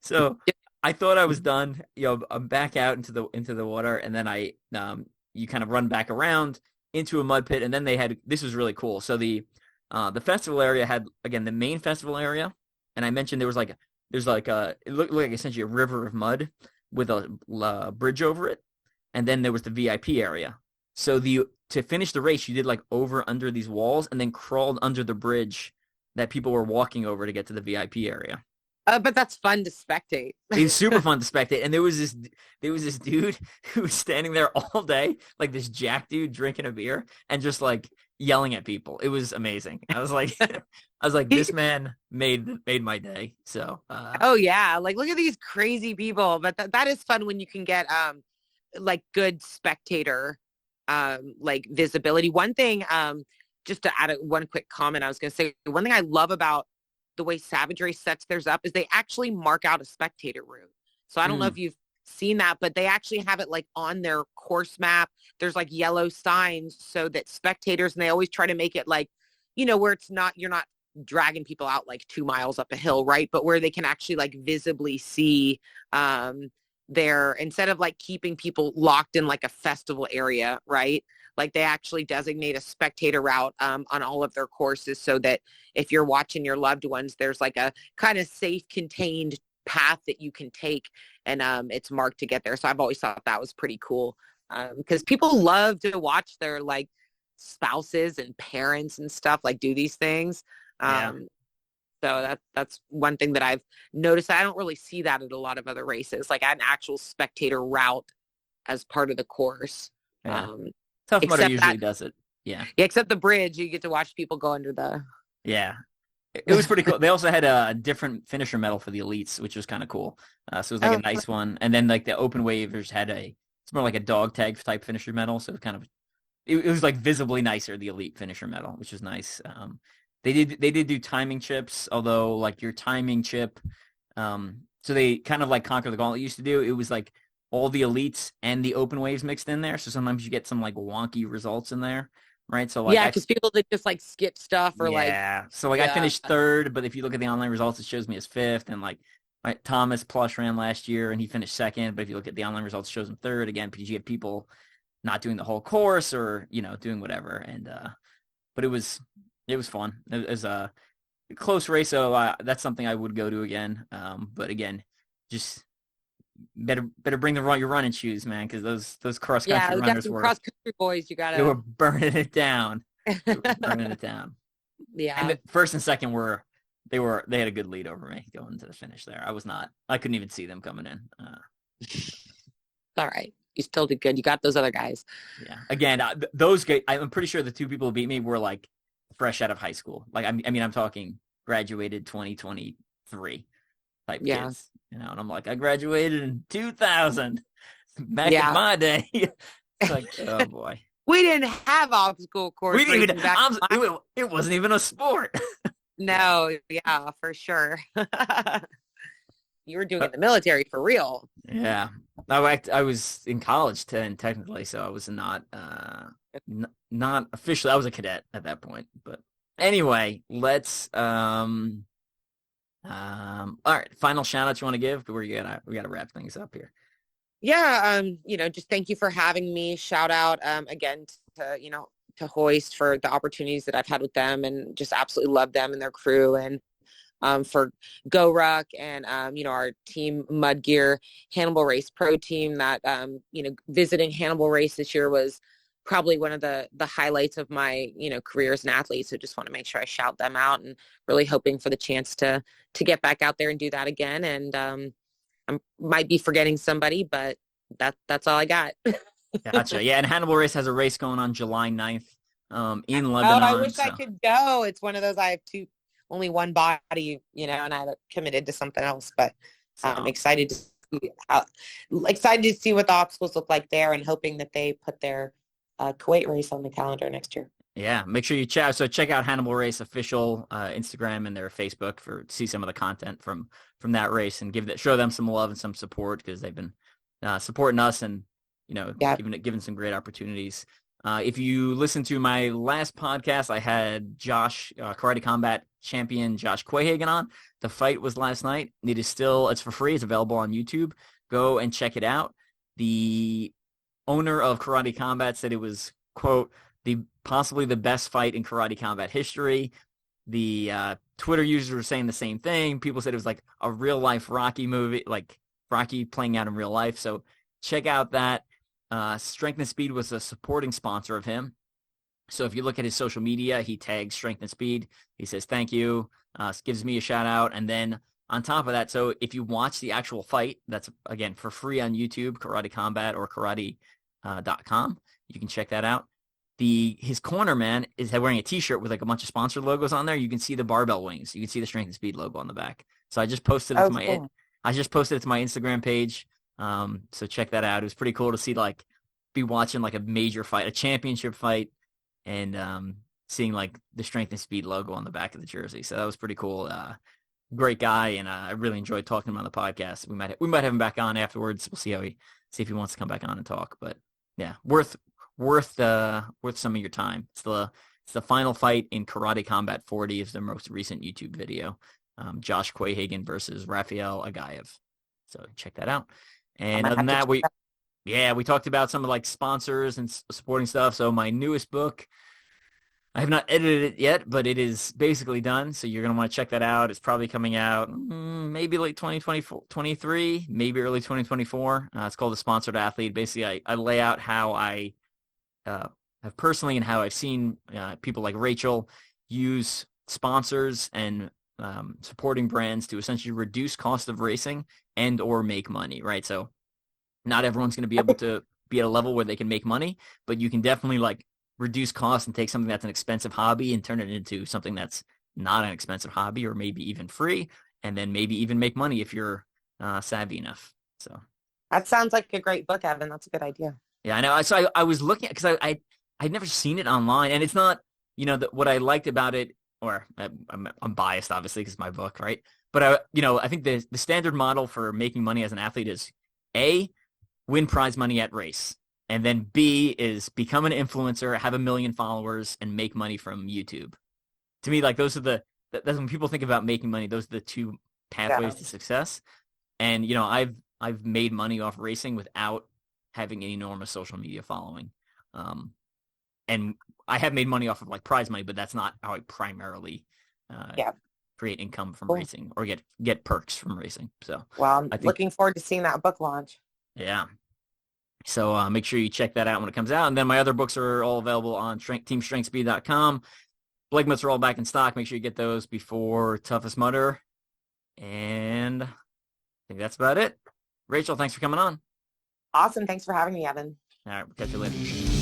So I thought I was done. I'm back out into the water. And then you kind of run back around into a mud pit. And then this was really cool. So the festival area had, again, the main festival area. And I mentioned there's like it looked like essentially a river of mud with a bridge over it, and then there was the VIP area. So to finish the race, you did like over under these walls and then crawled under the bridge that people were walking over to get to the VIP area. But that's fun to spectate. It's super fun to spectate, and there was this dude who was standing there all day, like this jack dude drinking a beer and just like yelling at people. It was amazing. I was like, this man made my day. So. Oh yeah, like look at these crazy people. But that is fun when you can get like good spectator like visibility. One thing, just to add one quick comment, I was going to say, one thing I love about the way Savage Race sets theirs up is they actually mark out a spectator route. So I don't know if you've seen that, but they actually have it like on their course map. There's like yellow signs so that spectators, and they always try to make it like, where you're not dragging people out like 2 miles up a hill, right? But where they can actually like visibly see instead of like keeping people locked in like a festival area, right? Like they actually designate a spectator route on all of their courses so that if you're watching your loved ones, there's like a kind of safe, contained path that you can take, and it's marked to get there. So I've always thought that was pretty cool because people love to watch their like spouses and parents and stuff like do these things. So that's one thing that I've noticed. I don't really see that at a lot of other races, like an actual spectator route as part of the course. Yeah. Tough Mudder usually does it. Yeah, except the bridge, you get to watch people go under the. Yeah, it was pretty cool. They also had a different finisher medal for the elites, which was kind of cool. So it was like a nice one. And then like the open waivers had it's more like a dog tag type finisher medal. So it was kind of, it was like visibly nicer, the elite finisher medal, which was nice. They did do timing chips, although like your timing chip, so they kind of like Conquer the Gauntlet used to do. It was like all the elites and the open waves mixed in there. So sometimes you get some like wonky results in there, right? So like Yeah, because people that just like skip stuff or so like I finished third, but if you look at the online results, it shows me as fifth. And like Thomas Plush ran last year and he finished second, but if you look at the online results, it shows him third again because you get people not doing the whole course or doing whatever. And but it was fun. It was a close race, so that's something I would go to again. But again, just better bring your running shoes, man, because those cross country runners were cross country boys. They were burning it down. Burning it down. Yeah. And the first and second they had a good lead over me going to the finish there. I couldn't even see them coming in. All right. You still did good. You got those other guys. Yeah. Again, those guys, I'm pretty sure the two people who beat me were like fresh out of high school. Like, I mean, I'm talking graduated 2023 type kids, and I'm like, I graduated in 2000 back in my day. It's like, oh boy. We didn't have obstacle course. We didn't even, it wasn't even a sport. No, yeah, for sure. You were doing it in the military for real. Yeah. I was in college technically, so I was not officially. I was a cadet at that point. But anyway, let's all right, final shout outs you want to give? We gotta wrap things up here. Yeah, just thank you for having me. Shout out again to Hoist for the opportunities that I've had with them, and just absolutely love them and their crew, and for GoRuck and our team MudGear-Hannibal Race Pro team that visiting Hannibal Race this year was probably one of the highlights of my career as an athlete. So just want to make sure I shout them out, and really hoping for the chance to get back out there and do that again. And I might be forgetting somebody, but that's all I got. Gotcha. Yeah, and Hannibal Race has a race going on July 9th in Lebanon. I wish I could go. It's one of those, I have only one body, and I committed to something else, but I'm excited to see what the obstacles look like there, and hoping that they put their Kuwait race on the calendar next year. Yeah, make sure you check out Hannibal Race official Instagram and their Facebook to see some of the content from that race, and show them some love and some support, because they've been supporting us and giving some great opportunities. If you listen to my last podcast, I had Josh, Karate Combat champion Josh Quayhagen on. The fight was last night. It's for free. It's available on YouTube. Go and check it out. The owner of Karate Combat said it was, quote, possibly the best fight in Karate Combat history. The Twitter users were saying the same thing. People said it was like a real life Rocky movie, like Rocky playing out in real life. So check out that. Strength and Speed was a supporting sponsor of him. So if you look at his social media, he tags Strength and Speed. He says, thank you, gives me a shout out. And then on top of that, so if you watch the actual fight, that's, again, for free on YouTube, Karate Combat or karate.com. You can check that out. His corner man is wearing a t-shirt with like a bunch of sponsored logos on there. You can see the barbell wings. You can see the Strength and Speed logo on the back. So I just posted it to my Instagram page. So check that out. It was pretty cool to see, like, be watching like a major fight, a championship fight, and seeing like the Strength and Speed logo on the back of the jersey. So that was pretty cool. Great guy, and I really enjoyed talking to him on the podcast. We might have him back on afterwards. We'll see if he wants to come back on and talk. But yeah, worth some of your time. It's the final fight in Karate Combat 40 is the most recent YouTube video. Josh Quayhagen versus Rafael Agaev. So check that out. And other than that, we talked about some of like sponsors and supporting stuff. So my newest book, I have not edited it yet, but it is basically done. So you're going to want to check that out. It's probably coming out maybe late 2023, maybe early 2024. It's called The Sponsored Athlete. Basically, I lay out how I have personally and how I've seen people like Rachel use sponsors and supporting brands to essentially reduce cost of racing and or make money, right? So not everyone's going to be able to be at a level where they can make money, but you can definitely like reduce costs and take something that's an expensive hobby and turn it into something that's not an expensive hobby, or maybe even free, and then maybe even make money if you're savvy enough. So that sounds like a great book, Evan. That's a good idea. Yeah, I know. So I was looking, because I'd never seen it online, and it's not, what I liked about it, or I'm biased obviously because it's my book, right? But I think the standard model for making money as an athlete is A, win prize money at race. And then B is become an influencer, have 1 million followers, and make money from YouTube. To me, like those are that's when people think about making money, those are the two pathways to success. And, you know, I've made money off racing without having an enormous social media following. And I have made money off of like prize money, but that's not how I primarily create income from racing or get perks from racing. So, well, I'm looking forward to seeing that book launch. Yeah. So make sure you check that out when it comes out. And then my other books are all available on teamstrengthspeed.com. Blake Mitts are all back in stock. Make sure you get those before Toughest Mudder. And I think that's about it. Rachel, thanks for coming on. Awesome. Thanks for having me, Evan. All right. We'll catch you later.